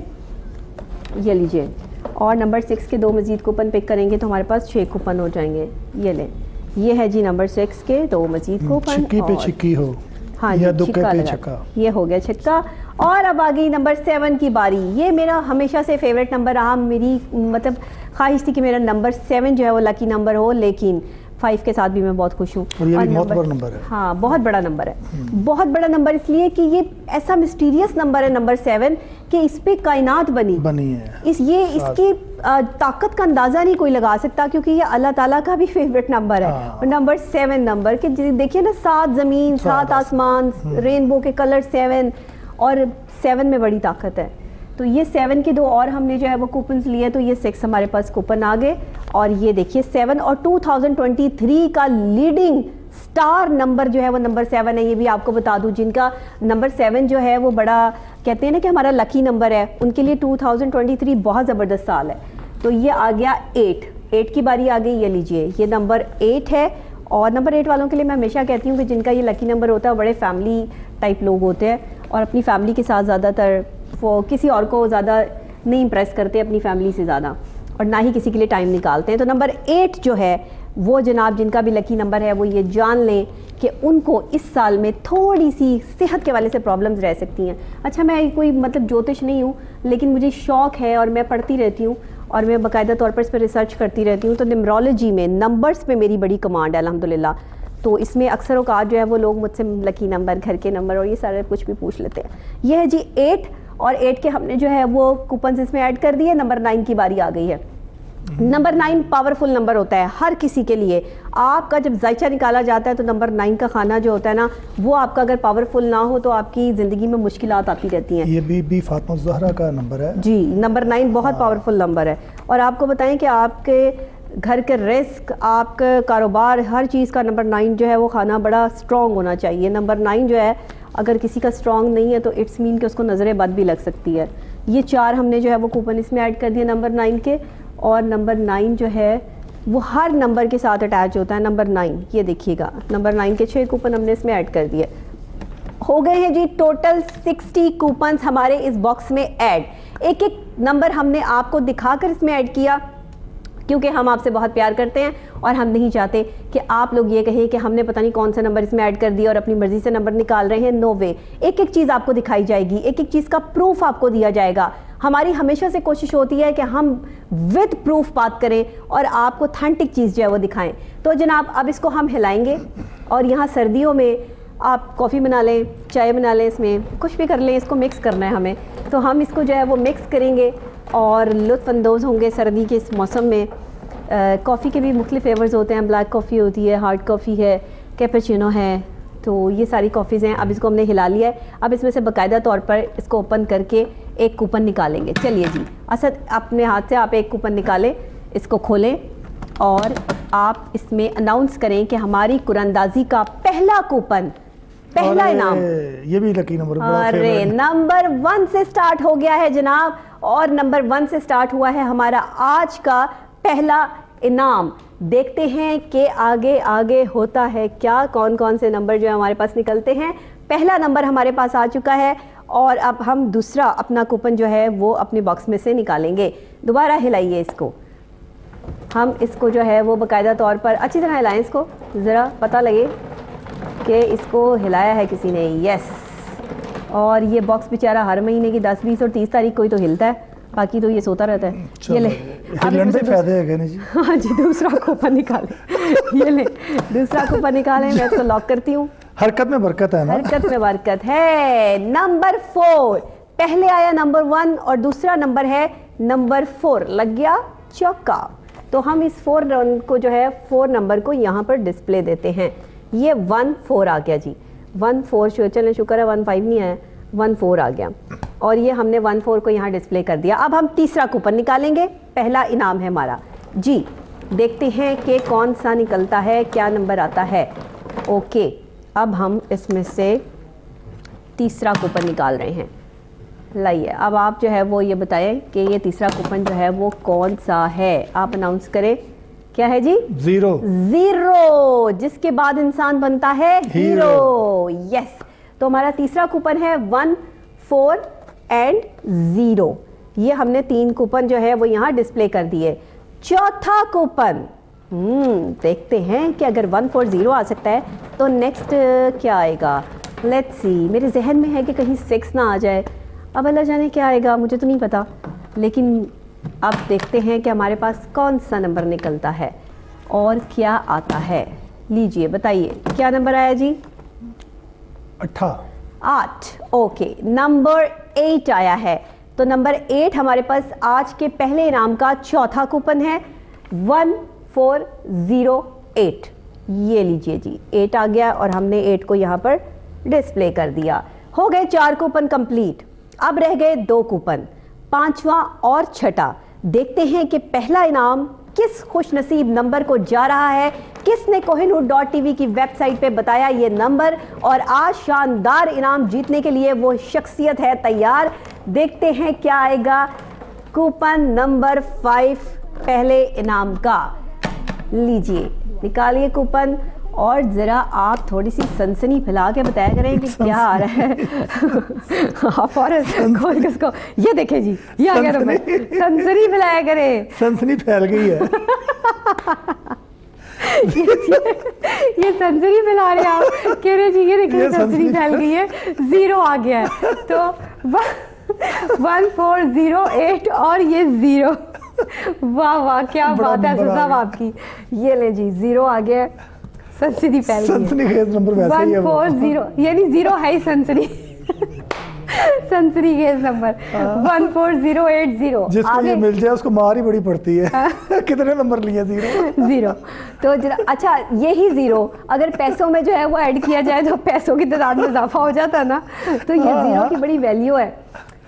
ये लीजिए। और नंबर 6 के 2 मज़ीद कूपन पिक करेंगे तो हमारे पास 6 कूपन हो जाएंगे। ये लें, ये है जी नंबर 6 के 2 मज़ीद कूपन। छिक्की पे छिक्की हो, हाँ या जी, दुक्के छिक्का पे लगा। छक्का। ये हो गया छिक्का। और अब आ गई नंबर 7 की बारी। ये मेरा हमेशा से फेवरेट नंबर रहा, मेरी मतलब ख्वाहिश थी कि मेरा नंबर 7 जो है वो लकी नंबर हो, लेकिन 5 के साथ भी मैं बहुत खुश हूँ। और ये भी बहुत बड़ा नंबर है। हाँ, बहुत बड़ा नंबर है। बहुत बड़ा नंबर इसलिए कि ये ऐसा मिस्टीरियस नंबर है नंबर 7 कि इस पे कायनात बनी है। इसकी ताकत का अंदाज़ा नहीं कोई लगा सकता, क्योंकि ये अल्लाह ताला का भी फेवरेट नंबर है। और नंबर 7 नंबर के देखिए ना, 7 ज़मीन 7 आसमान, रेनबो के कलर 7, और 7 में बड़ी ताकत है। तो ये 7 के 2 और हमने जो है वो कूपन्स लिए, तो ये 6 हमारे पास कूपन आ गए। और ये देखिए 7 और 2023 का लीडिंग स्टार नंबर जो है वो नंबर 7 है। ये भी आपको बता दूं, जिनका नंबर 7 जो है वो बड़ा कहते हैं ना कि हमारा लकी नंबर है, उनके लिए 2023 बहुत ज़बरदस्त साल है। तो ये आ गया 8 की बारी आ गई। ये लीजिए, ये नंबर 8 है। और नंबर 8 वालों के लिए मैं हमेशा कहती हूँ कि जिनका ये लकी नंबर होता है, बड़े फैमिली टाइप लोग होते हैं और अपनी फैमिली के साथ ज़्यादातर वो किसी और को ज़्यादा नहीं इम्प्रेस करते अपनी फैमिली से ज़्यादा, और ना ही किसी के लिए टाइम निकालते हैं। तो नंबर 8 जो है वो जनाब जिनका भी लकी नंबर है, वो ये जान लें कि उनको इस साल में थोड़ी सी सेहत के वाले से प्रॉब्लम्स रह सकती हैं। अच्छा, मैं कोई मतलब ज्योतिष नहीं हूँ, लेकिन मुझे शौक़ है और मैं पढ़ती रहती हूँ और मैं बाकायदा तौर पर इस पर रिसर्च करती रहती हूँ। तो न्यूमरोलॉजी में नंबर्स पे मेरी बड़ी कमांड है अल्हम्दुलिल्लाह। तो इसमें अक्सर औकात जो है वो लोग मुझसे लकी नंबर, घर के नंबर और ये सारे कुछ भी पूछ लेते हैं। ये है जी 8, और 8 के हमने जो है वो कूपन्स इसमें ऐड कर दिए। नंबर 9 की बारी आ गई है। नंबर 9 पावरफुल नंबर होता है हर किसी के लिए। आपका जब जायचा निकाला जाता है तो नंबर 9 का खाना जो होता है ना, वो आपका अगर पावरफुल ना हो तो आपकी ज़िंदगी में मुश्किलात आती रहती हैं। ये बीबी फातिमा ज़हरा का नंबर है जी। नंबर 9 बहुत पावरफुल नंबर है। और आपको बताएं कि आपके घर के रिस्क, आपका कारोबार, हर चीज़ का नंबर 9 जो है वो खाना बड़ा स्ट्रॉन्ग होना चाहिए। नंबर 9 जो है अगर किसी का स्ट्रॉन्ग नहीं है तो इट्स मीन कि उसको नज़र बद भी लग सकती है। ये 4 हमने जो है वो कूपन इसमें ऐड कर दिए नंबर 9 के। और नंबर 9 जो है वो हर नंबर के साथ अटैच होता है। नंबर 9 ये देखिएगा, नंबर 9 के 6 कूपन हमने इसमें ऐड कर दिए। हो गए हैं जी टोटल 60 कूपन्स हमारे इस बॉक्स में ऐड। एक एक नंबर हमने आपको दिखाकर इसमें ऐड किया, क्योंकि हम आपसे बहुत प्यार करते हैं और हम नहीं चाहते कि आप लोग ये कहें कि हमने पता नहीं कौन सा नंबर इसमें ऐड कर दिया और अपनी मर्जी से नंबर निकाल रहे हैं। नो वे। एक एक चीज़ आपको दिखाई जाएगी, एक एक चीज़ का प्रूफ आपको दिया जाएगा। हमारी हमेशा से कोशिश होती है कि हम विद प्रूफ बात करें और आपको ऑथेंटिक चीज़ जो है वो दिखाएं। तो जनाब अब इसको हम हिलाएंगे, और यहाँ सर्दियों में आप कॉफ़ी बना लें, चाय बना लें, इसमें कुछ भी कर लें, इसको मिक्स करना है हमें। तो हम इसको जो है वो मिक्स करेंगे और लुत्फ़अंदोज़ होंगे सर्दी के इस मौसम में। कॉफ़ी के भी मुख्तलिफ फ्लेवर्स होते हैं, ब्लैक कॉफ़ी होती है, हार्ड कॉफ़ी है, कैपेचिनो है, तो ये सारी कॉफ़ीज़ हैं। अब इसको हमने हिला लिया है। अब इसमें से बाकायदा तौर पर इसको ओपन करके एक कूपन निकालेंगे। चलिए जी असद, अपने हाथ से आप एक कूपन निकालें, इसको खोलें और आप इसमें अनाउंस करें कि हमारी कुरानंदाजी का पहला कूपन, पहला इनाम। ये भी लकी नंबर। अरे नंबर 1 से स्टार्ट हो गया है जनाब, और नंबर 1 से स्टार्ट हुआ है हमारा आज का पहला इनाम। देखते हैं कि आगे आगे होता है क्या, कौन कौन से नंबर जो है हमारे पास निकलते हैं। पहला नंबर हमारे पास आ चुका है, और अब हम दूसरा अपना कूपन जो है वो अपने बॉक्स में से निकालेंगे। दोबारा हिलाइए इसको, हम इसको जो है वो बाकायदा तौर पर अच्छी तरह हिलाएं, इसको ज़रा पता लगे कि इसको हिलाया है किसी ने। यस। और ये बॉक्स बेचारा हर महीने की 10, 20 और 30 तारीख को ही तो हिलता है, बाकी तो ये सोता रहता है। ये ले, हाँ जी, दूसरा कूपन निकालें। ये ले, दूसरा कूपन निकालें, मैं इसको लॉक करती हूँ। हरकत में बरकत है ना? हरकत में बरकत है। नंबर 4, पहले आया नंबर 1 और दूसरा नंबर है नंबर 4। लग गया चौका। तो हम इस 4 को जो है 4 नंबर को यहाँ पर डिस्प्ले देते हैं। ये 1 4 आ गया जी। 1 4, चलें शुक्र है 1 5 नहीं आया, 1 4 आ गया। और ये हमने 14 को यहाँ डिस्प्ले कर दिया। अब हम तीसरा कूपन निकालेंगे, पहला इनाम है हमारा जी। देखते हैं कि कौन सा निकलता है, क्या नंबर आता है। ओके, अब हम इसमें से तीसरा कूपन निकाल रहे हैं। लाइए, अब आप जो है वो ये बताएं कि ये तीसरा कूपन जो है वो कौन सा है, आप अनाउंस करें। क्या है जी? 0। 0, जिसके बाद इंसान बनता है हीरो। यस, तो हमारा तीसरा कूपन है 1, 4 एंड 0। ये हमने 3 कूपन जो है वो यहाँ डिस्प्ले कर दिए। चौथा कूपन, देखते हैं कि अगर 1, 4, 0 आ सकता है तो नेक्स्ट क्या आएगा। लेट्स सी, मेरे जहन में है कि कहीं 6 ना आ जाए। अब अल्लाह जाने क्या आएगा, मुझे तो नहीं पता, लेकिन अब देखते हैं कि हमारे पास कौन सा नंबर निकलता है और क्या आता है। लीजिए बताइए, क्या नंबर आया जी? 8। ओके, नंबर 8 आया है। तो नंबर 8 हमारे पास आज के पहले इनाम का चौथा कूपन है 1408। ये लीजिए जी, 8 आ गया और हमने 8 को यहाँ पर डिस्प्ले कर दिया। हो गए 4 कूपन कंप्लीट। अब रह गए 2 कूपन, 5वां और 6ठा। देखते हैं कि पहला इनाम किस खुशनसीब नंबर को जा रहा है, किसने kohinoor.tv की वेबसाइट पे बताया ये नंबर, और आज शानदार इनाम जीतने के लिए वो शख्सियत है तैयार। देखते हैं क्या आएगा। कूपन नंबर 5 पहले इनाम का, लीजिए निकालिए कूपन, और ज़रा आप थोड़ी सी सनसनी फैला के बताया करें कि क्या आ रहा है। आप और खोल के उसको, ये देखें जी, ये आ गया नंबर। सनसनी फैलाया करें। सनसनी फैल गई है। ये सनसनी फैला रहे हैं आप, कह रहे जी ये देखिए सनसनी फैल गई है। 0 आ गया है, तो 1408 और ये 0। वाह वाह, क्या बात है साहब आपकी। ये ले जी, 0 आ गया, सनसनी फैल गई। सनसनी खेज नंबर वैसे ही है वो। 140, यानी 0 है ही सनसनी। सनसनी खेज नंबर 14080। जिसको ये मिल जाए उसको मार ही बड़ी पड़ती है। कितने नंबर लिए? 0। तो अच्छा, यही 0 अगर पैसों में जो है वो ऐड किया जाए तो पैसों की तादाद में इजाफा हो जाता है ना, तो ये 0 की बड़ी वैल्यू है।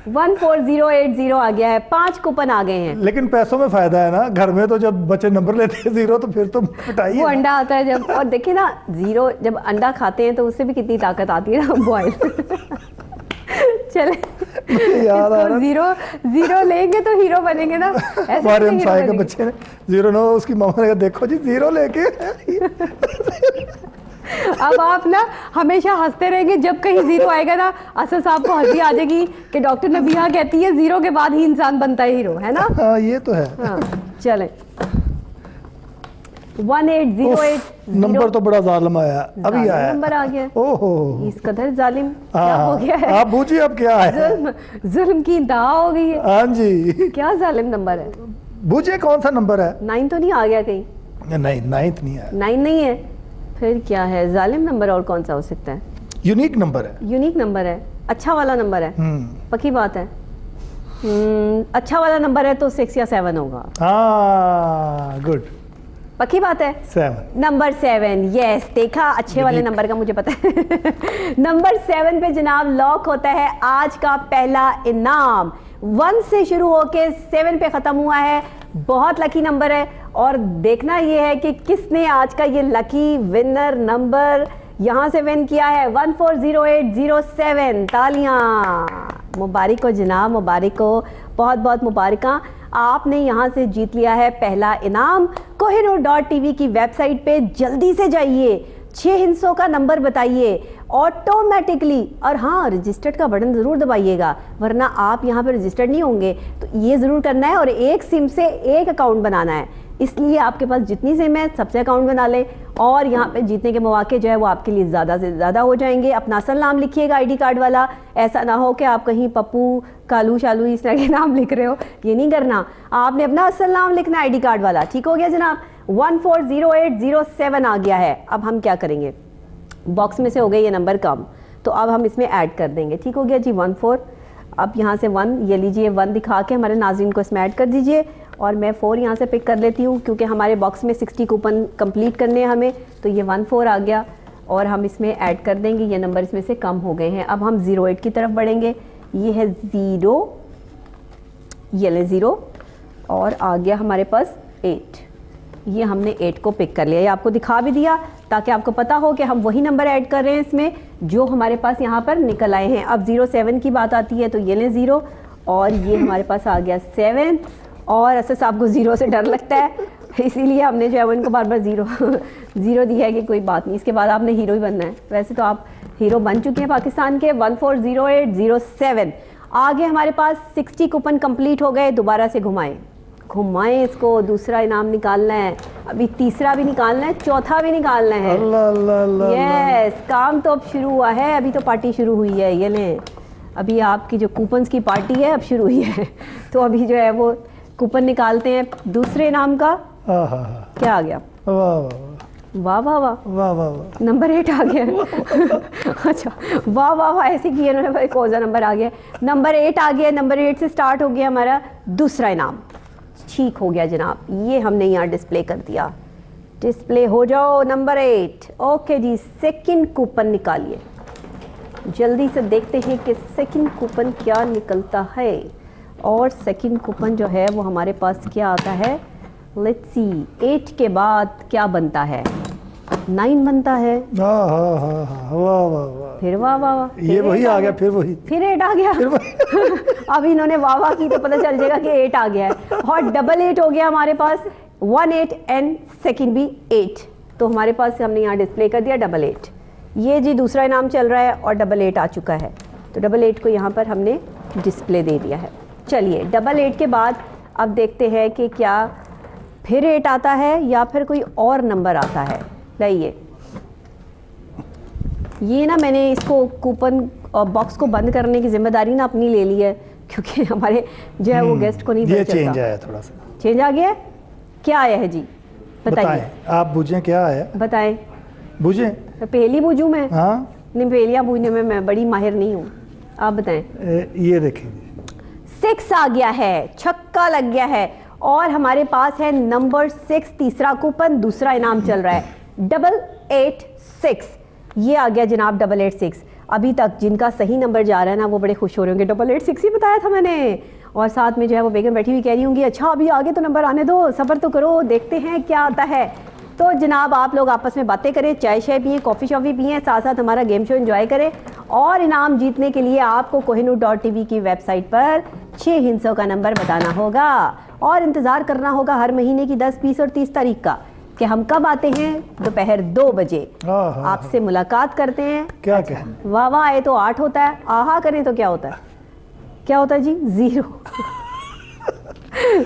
14080 आ गया है, 5 कूपन आ गए हैं। लेकिन पैसों में फायदा है ना, घर में तो जब बच्चे नंबर लेते हैं 0 तो फिर तो पिटाई वो है। अंडा आता है जब, और देखिए ना 0 जब अंडा खाते हैं तो उससे भी कितनी ताकत आती है ना, बॉयल। चले याद आ रहा, 0 लेंगे तो हीरो बनेंगे ना। हमारे हमसाए के बच्चे ने 0 ना, उसकी मामा ने कहा देखो जी 0 लेके। अब आप ना हमेशा हंसते रहेंगे, जब कहीं 0 आएगा ना असद साहब को हंसी आ जाएगी कि डॉक्टर नबीहा कहती है 0 के बाद ही इंसान बनता है हीरो, है ना। हाँ ये तो है। हाँ, चलें 1808 नंबर तो बड़ा जालिम आया, अभी आया नंबर आ गया। ओहो, इस कदर जालिम क्या हो गया है। आप पूछिए अब क्या है। जुल्म की इंतहा हो गई है। हाँ जी, क्या जालिम नंबर है। पूछिए कौन सा नंबर है। 9 तो नहीं आ गया कहीं? नहीं 9th नहीं है। 9 नहीं है, फिर क्या है जालिम नंबर? और कौन सा हो सकता है? यूनिक नंबर है। यूनिक नंबर है, अच्छा वाला नंबर है। पक्की बात है। अच्छा वाला नंबर है तो 6 या 7 होगा। हाँ गुड, पक्की बात है। 7 नंबर 7, यस, देखा अच्छे वाले नंबर का मुझे पता है। नंबर 7 पे जनाब लॉक होता है आज का पहला इनाम। 1 से शुरू होके 7 पे ख़त्म हुआ है। बहुत लकी नंबर है, और देखना ये है कि किसने आज का ये लकी विनर नंबर यहाँ से विन किया है। 140807। तालियां, मुबारक हो जनाब, मुबारक हो, बहुत बहुत मुबारक। आपने यहाँ से जीत लिया है पहला इनाम। kohinoor.tv की वेबसाइट पे जल्दी से जाइए, 6 हिस्सों का नंबर बताइए ऑटोमेटिकली, और हाँ रजिस्टर्ड का बटन ज़रूर दबाइएगा, वरना आप यहाँ पर रजिस्टर्ड नहीं होंगे। तो ये ज़रूर करना है, और एक सिम से एक अकाउंट बनाना है, इसलिए आपके पास जितनी सिम है सबसे अकाउंट बना लें, और यहाँ पे जीतने के मौके जो है वो आपके लिए ज़्यादा से ज़्यादा हो जाएंगे। अपना असल नाम लिखिएगा आईडी कार्ड वाला, ऐसा ना हो कि आप कहीं पप्पू कालू शालू इस तरह के नाम लिख रहे हो, ये नहीं करना। आपने अपना असल नाम लिखना आईडी कार्ड वाला। ठीक हो गया जनाब। 140807 आ गया है। अब हम क्या करेंगे, बॉक्स में से हो गए ये नंबर कम, तो अब हम इसमें ऐड कर देंगे। ठीक हो गया जी, 14। अब यहाँ से 1, ये लीजिए 1 दिखा के हमारे नाज़रीन को इसमें ऐड कर दीजिए, और मैं 4 यहाँ से पिक कर लेती हूँ क्योंकि हमारे बॉक्स में 60 कूपन कंप्लीट करने हैं हमें, तो ये 14 आ गया, और हम इसमें ऐड कर देंगे। ये नंबर इसमें से कम हो गए हैं। अब हम 08 की तरफ बढ़ेंगे। ये है 0, ये ले 0 और आ गया हमारे पास 8। ये हमने 8 को पिक कर लिया, ये आपको दिखा भी दिया ताकि आपको पता हो कि हम वही नंबर ऐड कर रहे हैं इसमें जो हमारे पास यहाँ पर निकल आए हैं। अब 0 7 की बात आती है तो ये ले 0 और ये हमारे पास आ गया 7। और ऐसे साहब को 0 से डर लगता है इसीलिए हमने जो है वो इनको बार बार 0 दिया है कि कोई बात नहीं, इसके बाद आपने हीरो ही बनना है। वैसे तो आप हीरो बन चुके हैं पाकिस्तान के। 140807 आगे हमारे पास 60 कूपन कंप्लीट हो गए। दोबारा से घुमाएं इसको, दूसरा इनाम निकालना है, अभी तीसरा भी निकालना है, चौथा भी निकालना है। अल्लाह अल्लाह अल्लाह यस, काम तो अब शुरू हुआ है, अभी तो पार्टी शुरू हुई है। ये लें, अभी आपकी जो कूपन्स की पार्टी है अब शुरू हुई है तो अभी जो है वो कूपन निकालते हैं दूसरे इनाम का। क्या आ गया? वाह वाह वाह वाह वाह वाह वाह, नंबर 8 आ गया अच्छा, वाह वाह वाह ऐसे किए इन्होंने, कौन सा नंबर आ गया? नंबर 8 आ गया। नंबर 8 से स्टार्ट हो गया हमारा दूसरा इनाम। ठीक हो गया जनाब, ये हमने यहाँ डिस्प्ले कर दिया। डिस्प्ले हो जाओ नंबर 8। ओके जी, सेकंड कूपन निकालिए। जल्दी से देखते हैं कि सेकंड कूपन क्या निकलता है। और सेकंड कूपन जो है वो हमारे पास क्या आता है? लेट्स सी, 8 के बाद क्या बनता है? 9 बनता है। वाह वाह वाह, फिर वाह वाह वाह, ये वही आ गया, फिर 8 आ गया अब इन्होंने वाह वाह की तो पता चल जाएगा कि 8 आ गया है। और डबल 8 हो गया हमारे पास, 1 8 एंड सेकंड भी 8। तो हमारे पास हमने यहाँ डिस्प्ले कर दिया डबल 8। ये जी दूसरा इनाम चल रहा है और डबल 8 आ चुका है, तो डबल 8 को यहाँ पर हमने डिस्प्ले दे दिया है। चलिए, डबल 8 के बाद अब देखते हैं कि क्या फिर 8 आता है या फिर कोई और नंबर आता है। लाइए, ये ना मैंने इसको कूपन बॉक्स को बंद करने की जिम्मेदारी ना अपनी ले ली है, क्योंकि हमारे जो है वो गेस्ट को नहीं पता चलता। चेंज आया, थोड़ा सा चेंज आ गया है। क्या आया है जी? बताइए, आप बूझें क्या आया? बताएं। बूझें? पहेली बूझूं मैं? हाँ, नहीं, पहेलियाँ बूझने में मैं बड़ी माहिर नहीं हूँ, आप बताएं। ये देखें, 6 आ गया है, छक्का लग गया है और हमारे पास है नंबर 6। तीसरा कूपन, दूसरा इनाम चल रहा है 886। ये आ गया जनाब 886। अभी तक जिनका सही नंबर जा रहा है ना वो बड़े खुश हो रहे होंगे, 886 ही बताया था मैंने। और साथ में जो है वो बेगम बैठी हुई कह रही होंगी, अच्छा अभी आगे तो नंबर आने दो, सब्र तो करो, देखते हैं क्या आता है। तो जनाब आप लोग आपस में बातें करें, चाय शाय पिएँ, कॉफ़ी शॉफ़ी पिएँ, साथ साथ हमारा गेम शो एंजॉय करें। और इनाम जीतने के लिए आपको kohinoor.tv की वेबसाइट पर 6 हिस्सों का नंबर बताना होगा और इंतज़ार करना होगा हर महीने की 10, 20 और 30 तारीख का कि हम कब आते हैं। दोपहर 2 बजे आपसे मुलाकात करते हैं। क्या क्या? वाह वाह आए तो 8 होता है, आहा करें तो क्या होता है? क्या होता है जी? 0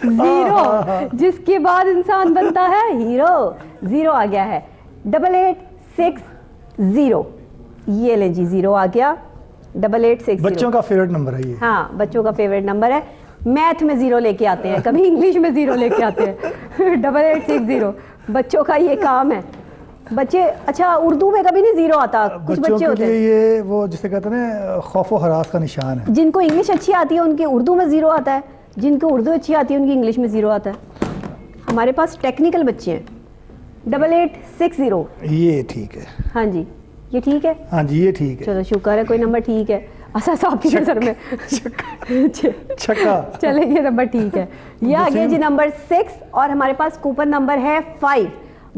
0, जिसके बाद इंसान बनता है हीरो। 0 आ गया है, 8860। ये ले जी, 0 आ गया, 8860। बच्चों का फेवरेट नंबर है ये। हाँ, बच्चों का फेवरेट नंबर है। मैथ में 0 लेके आते हैं, कभी इंग्लिश में 0 लेके आते हैं 8860 बच्चों का ये काम है। बच्चे, अच्छा उर्दू में कभी नहीं 0 आता, कुछ बच्चे होते हैं ये वो जिसे कहते हैं ना खौफ और हरास का निशान है। जिनको इंग्लिश अच्छी आती है उनकी उर्दू में 0 आता है, जिनको उर्दू अच्छी आती है उनकी इंग्लिश में 0 आता है। हमारे पास टेक्निकल बच्चे हैं। 8860, ये ठीक है। हाँ जी, ये ठीक है। हाँ जी, ये ठीक है। चलो शुक्र है कोई नंबर ठीक है। अच्छा साहब की नजर में छक्का। चले, ये नंबर ठीक है। ये आ गया जी नंबर 6 और हमारे पास कूपन नंबर है 5।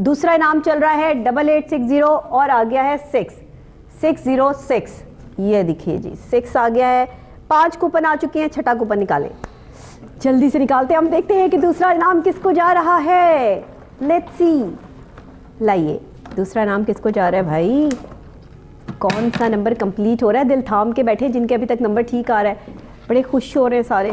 दूसरा इनाम चल रहा है 8860 और आ गया है 606। ये देखिए जी, 6 आ गया है। 5 कूपन आ चुके हैं, छठा कूपन निकालें, जल्दी से निकालते हैं। हम देखते हैं कि दूसरा इनाम किसको जा रहा है। लेट्स सी, लाइए दूसरा इनाम किसको जा रहा है भाई? कौन सा नंबर कंप्लीट हो रहा है? दिल थाम के बैठे जिनके अभी तक नंबर ठीक आ रहा है, बड़े खुश हो रहे हैं सारे।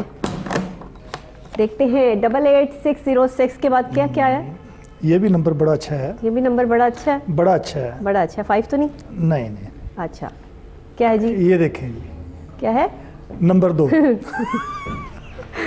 देखते हैं 88606 के बाद क्या क्या है? ये भी नंबर बड़ा अच्छा है। ये भी नंबर बड़ा अच्छा है, बड़ा अच्छा है। बड़ा अच्छा है। 5 तो नहीं? नहीं नहीं। अच्छा, क्या है जी? ये देखें जी, क्या है? नंबर 2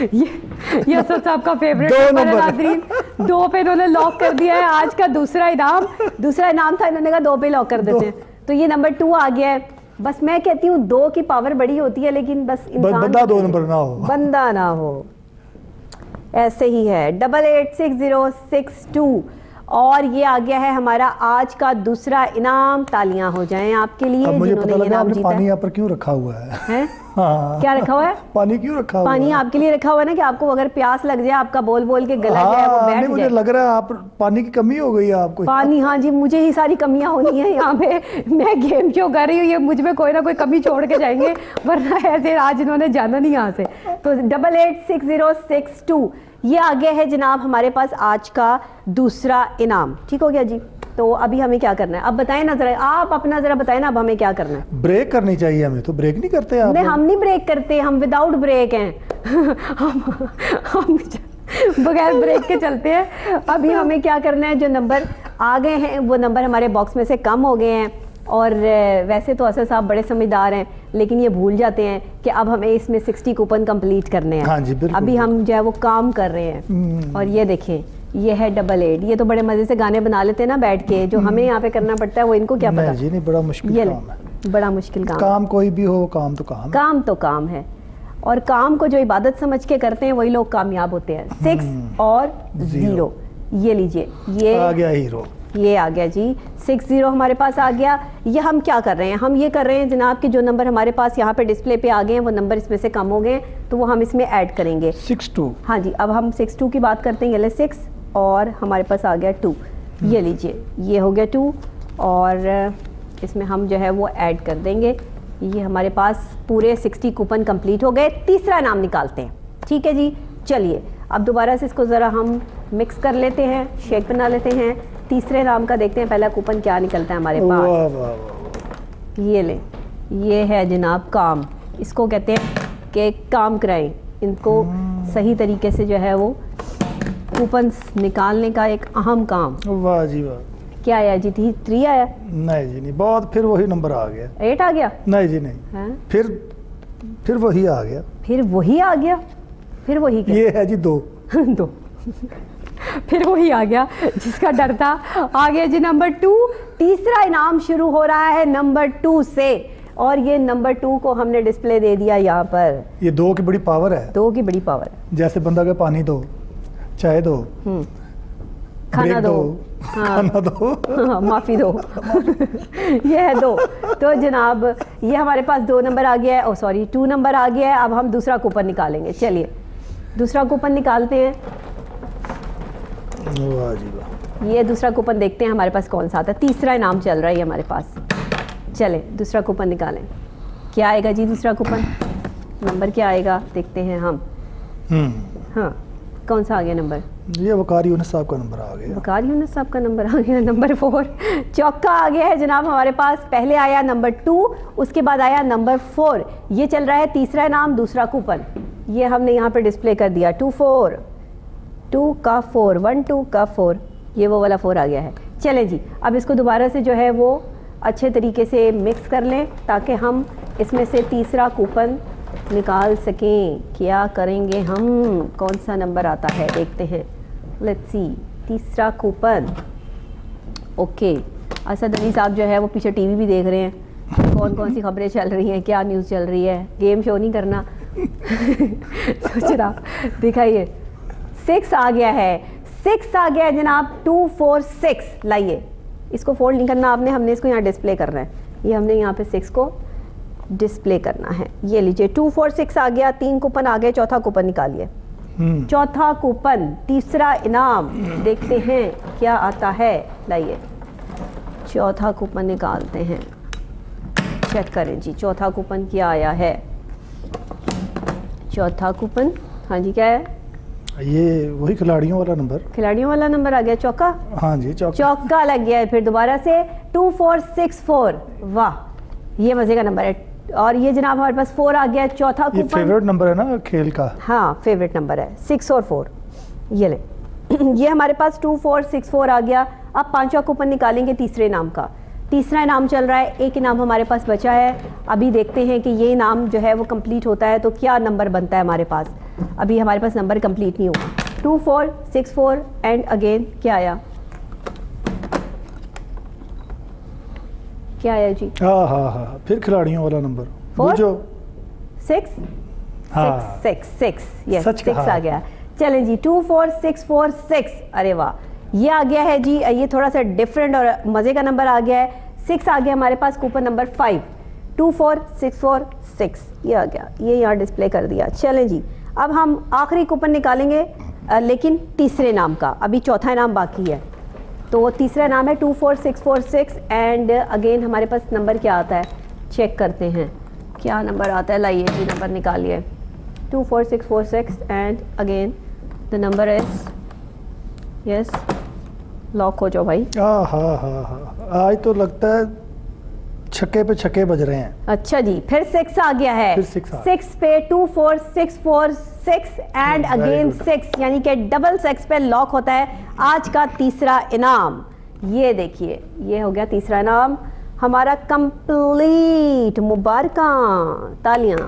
ये असद साहब का फेवरेट 2 नंबर है नंबर। नाज़रीन। 2 पे इन्होंने लॉक कर दिया है आज का दूसरा इनाम। दूसरा इनाम था, इन्होंने कहा 2 पे लॉक कर देते हैं, तो ये नंबर 2 आ गया है। बस मैं कहती हूँ 2 की पावर बड़ी होती है, लेकिन बस इंसान बंदा 2 नंबर ना हो, बंदा ना हो, ऐसे ही है। 886062 और ये आ गया है हमारा आज का दूसरा इनाम। तालियां हो जाएं आपके लिए अब मुझे पता जिन्होंने ये लगा इनाम आपने जीता पानी है। यहाँ पर क्यों रखा हुआ है। हैं? हाँ। क्या रखा हुआ है? पानी क्यों रखा हुआ पानी है? आपके लिए रखा हुआ है ना कि आपको अगर प्यास लग जाए, आपका बोल बोल के गला जो है वो हाँ, बैठ नहीं मुझे जाए। लग रहा है आप पानी की कमी हो गई है आपको। पानी, हाँ जी, मुझे ही सारी कमियां होनी है यहाँ पे। मैं गेम शो कर रही हूँ, ये मुझ में कोई ना कोई कमी छोड़ के जाएंगे, वरना ऐसे आज इन्होंने जाना नहीं यहाँ से। तो 886062 ये आ गया है जनाब हमारे पास आज का दूसरा इनाम। ठीक हो गया जी। तो अभी हमें क्या करना है, अब बताएं ना जरा, आप अपना जरा बताएं ना अब हमें क्या करना है। ब्रेक करनी चाहिए हमें, तो ब्रेक नहीं करते आप नहीं, लोग? हम नहीं ब्रेक करते, हम विदाउट ब्रेक हैं। हम बगैर ब्रेक के चलते हैं। अभी हमें क्या करना है, जो नंबर आ गए हैं वो नंबर हमारे बॉक्स में से कम हो गए हैं। और वैसे तो असद साहब बड़े समझदार हैं, लेकिन ये भूल जाते हैं कि अब हमें इसमें 60 कूपन कंप्लीट करने हैं। हाँ जी, बिल्कुल। अभी हम जो है वो काम कर रहे हैं। और ये देखें, ये है 88। ये तो बड़े मज़े से गाने बना लेते हैं ना बैठ के, जो हमें यहाँ पे करना पड़ता है वो इनको क्या पता। नहीं जी, नहीं, बड़ा मुश्किल ये काम है। बड़ा मुश्किल काम। काम कोई भी हो, काम तो काम है। काम तो काम है, और काम को जो इबादत समझ के करते हैं वही लोग कामयाब होते हैं। 6 और 0, ये लीजिए, ये आ गया हीरो। ये आ गया जी, 60 हमारे पास आ गया। ये हम क्या कर रहे हैं, हम ये कर रहे हैं जनाब कि जो नंबर हमारे पास यहाँ पे डिस्प्ले पे आ गए हैं वो नंबर इसमें से कम हो गए हैं, तो वो हम इसमें ऐड करेंगे। 62। हाँ जी, अब हम 62 की बात करते हैं। ये ले 6 और हमारे पास आ गया 2, ये लीजिए, ये हो गया 2 और इसमें हम जो है वो ऐड कर देंगे। ये हमारे पास पूरे 60 कूपन कंप्लीट हो गए। तीसरा नाम निकालते हैं। ठीक है जी, चलिए अब दोबारा से इसको ज़रा हम मिक्स कर लेते हैं, शेक बना लेते हैं। तीसरे नाम का देखते हैं पहला कूपन क्या निकलता है हमारे वाह पास। वाह वाह। ये ले, ये है जनाब काम। इसको कहते हैं कि काम कराएं, इनको सही तरीके से जो है वो कूपन निकालने का एक अहम काम। वाह जी वाह। क्या आया जी? 3 आया? नहीं जी नहीं, बहुत फिर वही नंबर आ गया। 8 आ गया? नहीं जी नहीं, हैं? फिर वही आ गया। फिर वही आ गया? फिर वही क्या? ये है जी 2। 2 फिर वही आ गया जिसका डर था। आ गया जी नंबर 2। तीसरा इनाम शुरू हो रहा है नंबर 2 से, और ये नंबर 2 को हमने डिस्प्ले दे दिया यहाँ पर। ये 2 की बड़ी पावर है। 2 की बड़ी पावर है। जैसे बंदा के पानी दो, चाय दो, खाना ब्रेक दो, खाना दो, हाँ, माफ़ी दो। ये है 2। तो जनाब ये हमारे पास 2 नंबर आ गया है, ओ सॉरी 2 नंबर आ गया है। अब हम दूसरा कूपन निकालेंगे। चलिए दूसरा कूपन निकालते हैं। वाह जी वाह। ये दूसरा कूपन देखते हैं हमारे पास कौन सा आता है। तीसरा इनाम चल रहा है ये हमारे पास। चले दूसरा कूपन निकालें। क्या आएगा जी दूसरा कूपन? नंबर क्या आएगा देखते हैं हम। हाँ, कौन सा आ गया नंबर? ये वकारी यूनुस साहब का नंबर आ गया। वकार यूनुस साहब का नंबर आ गया, नंबर 4। चौका आ गया है जनाब हमारे पास। पहले आया नंबर 2, उसके बाद आया नंबर 4। ये चल रहा है तीसरा इनाम, दूसरा कूपन। ये हमने यहाँ पे डिस्प्ले कर दिया। 2 4, 2 का 4, 1 2 का 4, ये वो वाला 4 आ गया है। चलें जी, अब इसको दोबारा से जो है वो अच्छे तरीके से मिक्स कर लें ताकि हम इसमें से तीसरा कूपन निकाल सकें। क्या करेंगे हम, कौन सा नंबर आता है देखते हैं। लेट्स सी, तीसरा कूपन। ओके, असद अली साहब जो है वो पीछे टीवी भी देख रहे हैं, कौन कौन सी खबरें चल रही हैं, क्या न्यूज़ चल रही है। गेम शो नहीं करना। सोच रहा, दिखाइए 6 आ गया है। 6 आ गया है जनाब। 2 4 6। लाइए, इसको फोल्ड नहीं करना आपने, हमने इसको यहाँ डिस्प्ले करना है। ये हमने यहाँ पे 6 को डिस्प्ले करना है। ये लीजिए 2 4 6 आ गया। 3 कूपन आ गए। चौथा कूपन निकालिए। चौथा कूपन, तीसरा इनाम, देखते हैं क्या आता है। लाइए चौथा कूपन निकालते हैं, चेक करें जी चौथा कूपन क्या आया है। चौथा कूपन, हाँ जी क्या है? ये वही खिलाड़ियों वाला नंबर। खिलाड़ियों वाला नंबर आ गया, चौका। हाँ जी, चौका लग गया है। फिर दोबारा से 2 4 6 4। वाह, ये मजे का नंबर है। और ये जनाब हमारे पास 4 आ गया। चौथा ये कूपन फेवरेट नंबर है ना खेल का। हाँ, फेवरेट नंबर है 6 और 4। ये ले ये हमारे पास 2 4 6 4 आ गया। अब पांचवा कूपन निकालेंगे तीसरे इनाम का। तीसरा इनाम चल रहा है, एक इनाम हमारे पास बचा है। अभी देखते हैं कि ये इनाम जो है वो कंप्लीट होता है तो क्या नंबर बनता है हमारे पास। अभी हमारे पास नंबर कंप्लीट नहीं हुआ। 2 4 6 4 एंड अगेन क्या आया? क्या आया जी? हाँ हाँ हाँ, फिर खिलाड़ियों वाला नंबर। 4 जो 6 हाँ 6 6 यस, सच 6 कहा। आ गया। चलें जी 2 4 6 4 6। अरे वाह, ये आ गया है जी, ये थोड़ा सा डिफरेंट और मज़े का नंबर आ गया है। 6 आ गया हमारे पास, कूपन नंबर 5, 24646 ये आ गया, ये यहाँ डिस्प्ले कर दिया। चलें जी, अब हम आखिरी कूपन निकालेंगे, लेकिन तीसरे नाम का। अभी चौथा इनाम बाकी है, तो तीसरा नाम है 24646 एंड अगेन हमारे पास नंबर क्या आता है, चेक करते हैं क्या नंबर आता है। लाइए जी, नंबर निकालिए, 24646 and again the number is, yes, lock हो जाओ भाई। हाँ, आज तो लगता है छक्के पे छक्के बज रहे हैं। अच्छा जी, फिर 6 आ गया है, फिर 6 आ 6 पे 24646 एंड अगेन 6, यानी कि डबल 6 पे लॉक होता है आज का तीसरा इनाम। ये देखिए, ये हो गया तीसरा इनाम हमारा कंप्लीट। मुबारकां, तालियां।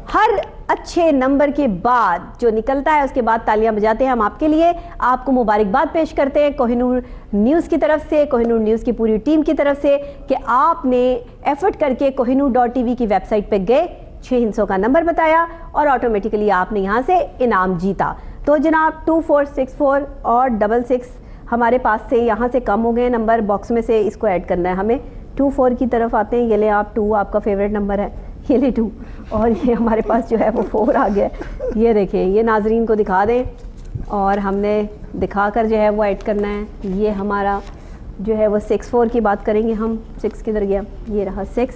हर अच्छे नंबर के बाद जो निकलता है उसके बाद तालियां बजाते हैं हम आपके लिए, आपको मुबारकबाद पेश करते हैं कोहिनूर न्यूज़ की तरफ से, कोहिनूर न्यूज़ की पूरी टीम की तरफ से, कि आपने एफर्ट करके kohinoor.tv की वेबसाइट पे गए, 6 हिस्सों का नंबर बताया और ऑटोमेटिकली आपने यहाँ से इनाम जीता। तो जनाब 2464 और 66 हमारे पास से यहाँ से कम हो गए नंबर, बॉक्स में से इसको ऐड करना है हमें। 24 की तरफ आते हैं, ये ले आप 2 आपका फेवरेट नंबर है, ये ले 2, और ये हमारे पास जो है वो 4 आ गया। ये देखिए, ये नाजरीन को दिखा दें और हमने दिखाकर जो है वो ऐड करना है। ये हमारा जो है वो 64 की बात करेंगे हम, 6 किधर गया, ये रहा 6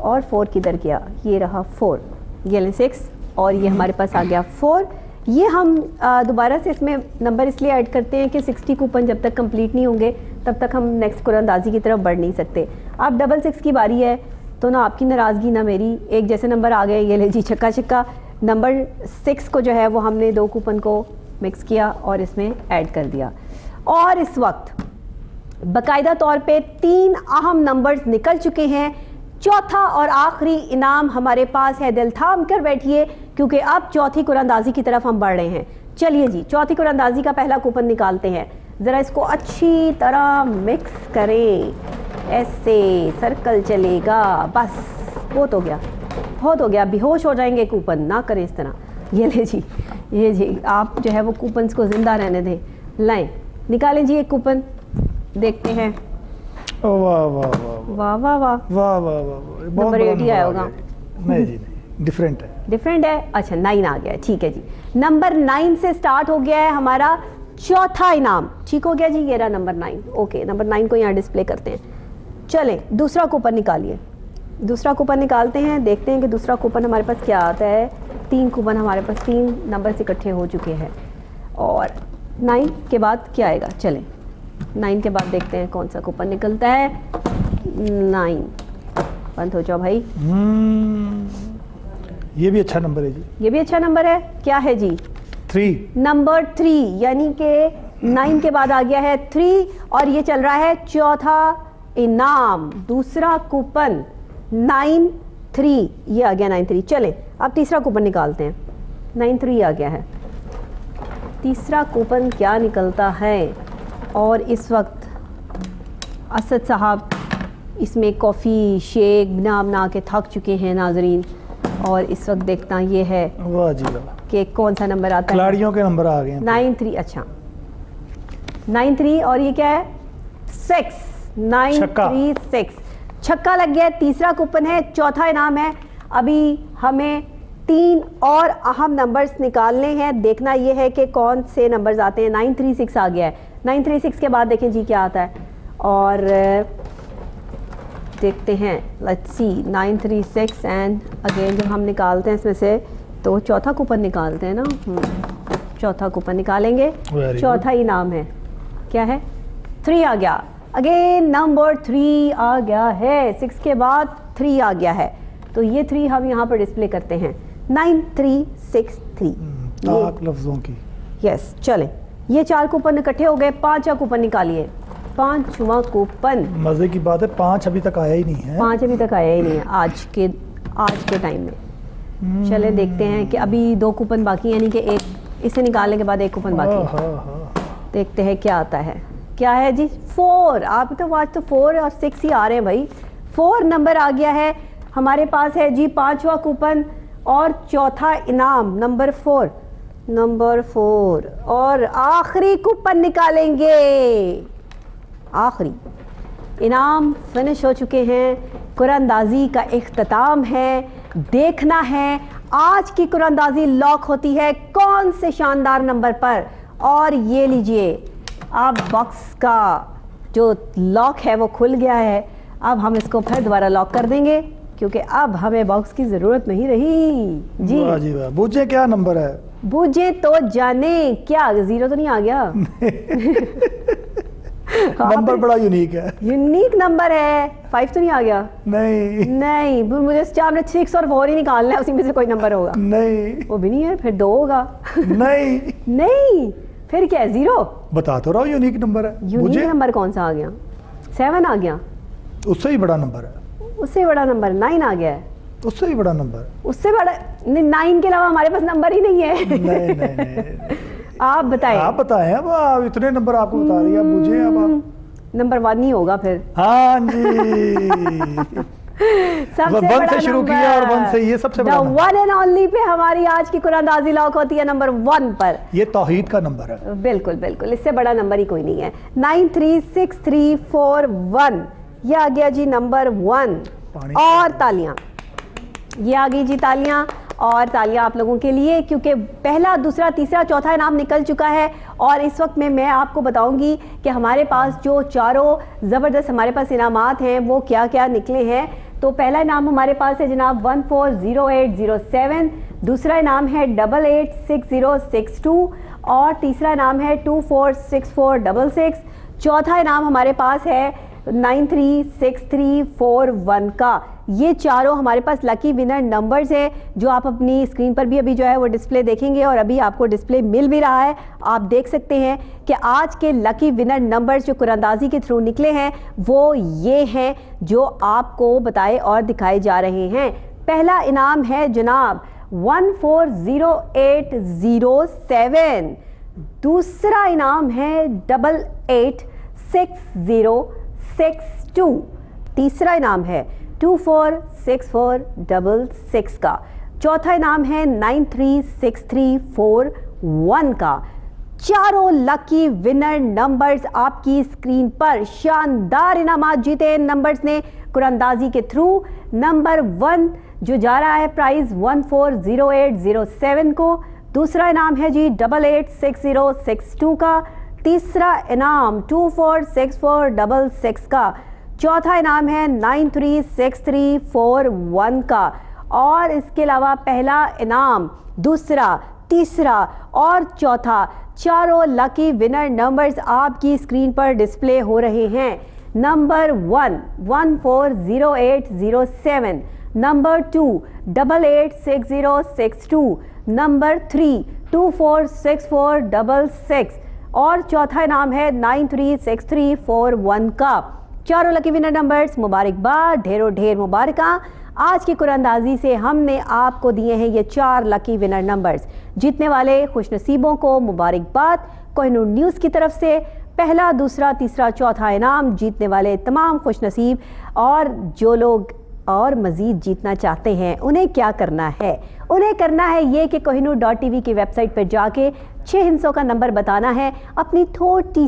और 4 किधर गया, ये रहा 4, ये ले 6 और ये हमारे पास आ गया 4। ये हम दोबारा से इसमें नंबर इसलिए ऐड करते हैं कि 60 कूपन जब तक कंप्लीट नहीं होंगे तब तक हम नेक्स्ट कुरानंदाजी की तरफ बढ़ नहीं सकते। अब 66 की बारी है, तो ना आपकी नाराज़गी ना मेरी, एक जैसे नंबर आ गए। ये ले जी, छक्का छक्का। नंबर 6 को जो है वो हमने 2 कूपन को मिक्स किया और इसमें ऐड कर दिया, और इस वक्त बाकायदा तौर पे 3 अहम नंबर्स निकल चुके हैं। चौथा और आखिरी इनाम हमारे पास है, दिल थाम कर बैठिए क्योंकि अब चौथी कुरानंदाजी की तरफ हम बढ़ रहे हैं। चलिए जी, चौथी कुरानंदाजी का पहला कूपन निकालते हैं। ज़रा इसको अच्छी तरह मिक्स करें, ऐसे सर्कल चलेगा, बस बहुत हो गया, बहुत हो गया, बेहोश हो जाएंगे। कूपन ना करें इस तरह। ये ले जी, ये जी, आप जो है वो कूपन्स को ज़िंदा रहने दें। लाएं, निकालें जी एक कूपन, देखते हैं। वाह वाह वाह वाह वाह वाह, वाह वाह वाह, नंबर 8 ही आया होगा। नहीं जी, नहीं, डिफरेंट है, डिफरेंट है। अच्छा, 9 आ गया है, ठीक है जी। नंबर 9 से स्टार्ट हो गया है हमारा चौथा इनाम, ठीक हो गया जी। ये रहा नंबर 9, ओके, नंबर 9 को यहाँ डिस्प्ले करते हैं। चलें, दूसरा कूपन निकालिए। दूसरा कूपन निकालते हैं, देखते हैं कि दूसरा कूपन हमारे पास क्या आता है। 3 कूपन हमारे पास, 3 नंबर से इकट्ठे हो चुके हैं, और 9 के बाद क्या आएगा। चलें, 9 के बाद देखते हैं कौन सा कूपन निकलता है। 9 बंद हो जाओ भाई। ये भी अच्छा नंबर है जी, ये भी अच्छा नंबर है, क्या है जी, 3, नंबर 3, यानी कि 9 के बाद आ गया है 3, और ये चल रहा है चौथा इनाम, दूसरा कूपन 93, ये आ गया 93। चलें, अब तीसरा कूपन निकालते हैं। 93 आ गया है, तीसरा कूपन क्या निकलता है। और इस वक्त असद साहब इसमें कॉफ़ी शेक बना बना के थक चुके हैं नाजरीन, और इस वक्त देखता ये है वाह जी वाह, कि कौन सा नंबर आता है। खिलाड़ियों के नंबर आ गए हैं। 93, अच्छा 93, और ये क्या है, 6, 936, छक्का लग गया। तीसरा कूपन है, चौथा इनाम है। अभी हमें 3 और अहम नंबर्स निकालने हैं, देखना ये है कि कौन से नंबर्स आते हैं। 936 आ गया है, 936 के बाद देखें जी क्या आता है, और देखते हैं। लेट्स सी, 936 एंड अगेन जब हम निकालते हैं इसमें से, तो चौथा कूपन निकालते हैं ना, चौथा कूपन निकालेंगे। चौथा इनाम है, क्या है, 3 आ गया। अगेन नंबर 3 आ गया है, 6 के बाद 3 आ गया है, तो ये 3 हम यहाँ पर डिस्प्ले करते हैं, 9363। ताक लफ्जों की, यस। चलें, ये 4 कूपन इकट्ठे हो गए, 5वां कूपन निकालिए। 5वां कूपन, मजे की बात है 5 अभी तक आया ही नहीं है। 5 अभी तक आया ही नहीं है आज के टाइम में। चले देखते हैं कि अभी 2 कूपन बाकी, यानी कि एक इसे निकालने के बाद 1 कूपन बाकी है। देखते हैं क्या आता है। क्या है जी, 4। आप तो आज तो 4 और 6 ही आ रहे हैं भाई। 4 नंबर आ गया है हमारे पास है जी। 5वां कूपन और चौथा इनाम नंबर 4। नंबर 4 और आखिरी कूपन निकालेंगे। आखिरी इनाम फिनिश हो चुके हैं। कुरानंदाजी का इख्तिताम है। देखना है आज की कुरानंदाजी लॉक होती है कौन से शानदार नंबर पर। और ये लीजिए, अब बॉक्स का जो लॉक है वो खुल गया है। अब हम इसको फिर दोबारा लॉक कर देंगे क्योंकि अब हमें बॉक्स की ज़रूरत नहीं रही। जी वाह जी वाह। बूझे क्या नंबर है? बूझे तो जाने क्या, 0 तो नहीं आ गया? नंबर बड़ा यूनिक है। यूनिक नंबर है। 5 तो नहीं आ गया? नहीं नहीं, मुझे आपने 6 और 4 ही निकालना है, उसी में से कोई नंबर होगा। नहीं वो भी नहीं है, फिर 2 होगा। नहीं नहीं, फिर क्या है? 0? बता तो रहा हूँ यूनिक नंबर है। यूनिक नंबर कौन सा आ गया? 7 आ गया। उससे ही बड़ा नंबर है। उससे बड़ा नंबर 9 आ गया है। उससे भी बड़ा नंबर। उससे बड़ा 9 के अलावा हमारे पास नंबर ही नहीं है। नहीं नहीं नहीं आप बताएं। आप बताएं। अब आप इतने नंबर आपको बता दिया, बूझे अब आप। नंबर 1 ही होगा फिर। हाँ जी। सबसे 1 बड़ा से शुरू नंबर। किया और 1 से ये सबसे बड़ा number. One and only pay हमारी आज की कुरानंदाजी लॉक होती है नंबर 1 पर। ये तौहीद का नंबर है। बिल्कुल बिल्कुल, इससे बड़ा नंबर ही कोई नहीं है। 936341 ये आ गया जी नंबर 1। और तालियां, ये आ गई जी तालियां। और तालियां आप लोगों के लिए क्योंकि पहला, दूसरा, तीसरा, चौथा इनाम निकल चुका है। और इस वक्त में मैं आपको बताऊंगी कि हमारे पास जो चारों ज़बरदस्त हमारे पास इनामात हैं वो क्या क्या निकले हैं। तो पहला इनाम हमारे पास है जनाब 140807। दूसरा इनाम है 886062 और तीसरा इनाम है 246466। चौथा इनाम हमारे पास है 936341 का। ये चारों हमारे पास लकी विनर नंबर्स हैं जो आप अपनी स्क्रीन पर भी अभी जो है वो डिस्प्ले देखेंगे और अभी आपको डिस्प्ले मिल भी रहा है। आप देख सकते हैं कि आज के लकी विनर नंबर्स जो कुरानंदाजी के थ्रू निकले हैं वो ये हैं जो आपको बताए और दिखाए जा रहे हैं। पहला इनाम है जनाब 140807। दूसरा इनाम है 886062। तीसरा इनाम है 246466 का। चौथा इनाम है 936341 का। चारों लकी विनर नंबर्स आपकी स्क्रीन पर शानदार इनामात जीते नंबर्स ने कुरानंदाजी के थ्रू। नंबर 1 जो जा रहा है प्राइज 140807 को। दूसरा इनाम है जी 886062 का। तीसरा इनाम 246466 का। चौथा इनाम है 936341 का। और इसके अलावा पहला इनाम, दूसरा, तीसरा और चौथा चारों लकी विनर नंबर्स आपकी स्क्रीन पर डिस्प्ले हो रहे हैं। नंबर 1 140807, नंबर 2 886062, नंबर 3 246466 और चौथा इनाम है 936341 का। चारों लकी विनर नंबर्स मुबारकबाद, ढेरों ढेर मुबारका। आज की कुरानंदाजी से हमने आपको दिए हैं ये 4 लकी विनर नंबर्स। जीतने वाले खुशनसीबों को मुबारकबाद। कोहिनूर न्यूज़ की तरफ से पहला, दूसरा, तीसरा, चौथा इनाम जीतने वाले तमाम खुशनसीब। और जो लोग और मज़ीद जीतना चाहते हैं उन्हें क्या करना है? उन्हें करना है ये कि kohinoor.tv की वेबसाइट पर जाके 6 हिस्सों का नंबर बताना है, अपनी छोटी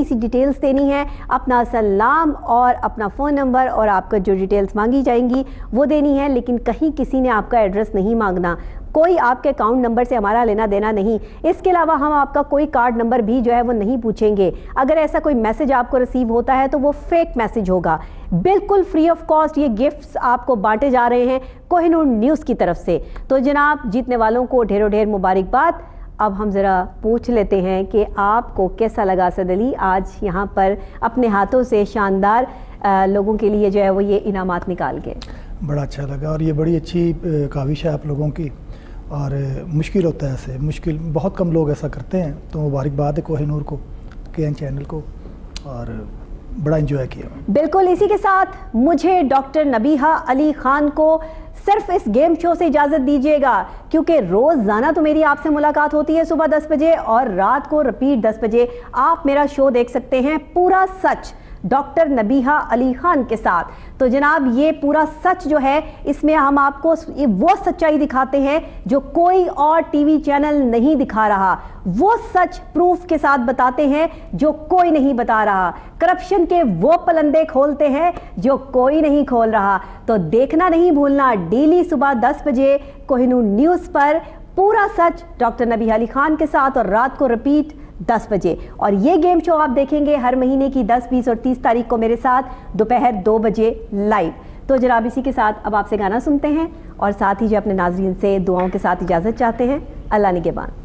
सी डिटेल्स देनी है, अपना असल नाम और अपना फ़ोन नंबर और आपका जो डिटेल्स मांगी जाएंगी वो देनी है। लेकिन कहीं किसी ने आपका एड्रेस नहीं मांगना, कोई आपके अकाउंट नंबर से हमारा लेना देना नहीं। इसके अलावा हम आपका कोई कार्ड नंबर भी जो है वो नहीं पूछेंगे। अगर ऐसा कोई मैसेज आपको रिसीव होता है तो वो फेक मैसेज होगा। बिल्कुल फ्री ऑफ कॉस्ट ये गिफ्ट्स आपको बांटे जा रहे हैं कोहिनूर न्यूज़ की तरफ से। तो जनाब जीतने वालों को ढेरों ढेर मुबारकबाद। अब हम ज़रा पूछ लेते हैं कि आपको कैसा लगा असद अली आज यहाँ पर अपने हाथों से शानदार लोगों के लिए जो है वो ये इनामात निकाल के? बड़ा अच्छा लगा और ये बड़ी अच्छी काविश है आप लोगों की। और मुश्किल होता है ऐसे, मुश्किल बहुत कम लोग ऐसा करते हैं। तो मुबारकबाद है कोहिनूर को, KN चैनल को, और बड़ा एंजॉय किया। बिल्कुल, इसी के साथ मुझे डॉक्टर नबीहा अली खान को सिर्फ इस गेम शो से इजाज़त दीजिएगा क्योंकि रोज़ाना तो मेरी आपसे मुलाकात होती है सुबह 10 बजे और रात को रिपीट 10 बजे। आप मेरा शो देख सकते हैं पूरा सच डॉक्टर नबीहा अली खान के साथ। तो जनाब ये पूरा सच जो है इसमें हम आपको वो सच्चाई दिखाते हैं जो कोई और टीवी चैनल नहीं दिखा रहा, वो सच प्रूफ के साथ बताते हैं जो कोई नहीं बता रहा, करप्शन के वो पलंदे खोलते हैं जो कोई नहीं खोल रहा। तो देखना नहीं भूलना डेली सुबह 10 बजे कोहिनूर न्यूज़ पर पूरा सच डॉक्टर नबीहा अली खान के साथ, और रात को रिपीट 10 बजे। और ये गेम शो आप देखेंगे हर महीने की 10, 20 और 30 तारीख को मेरे साथ दोपहर 2 बजे लाइव। तो जनाब इसी के साथ अब आपसे गाना सुनते हैं और साथ ही जो अपने नाज़रीन से दुआओं के साथ इजाज़त चाहते हैं। अल्लाह निगहबान।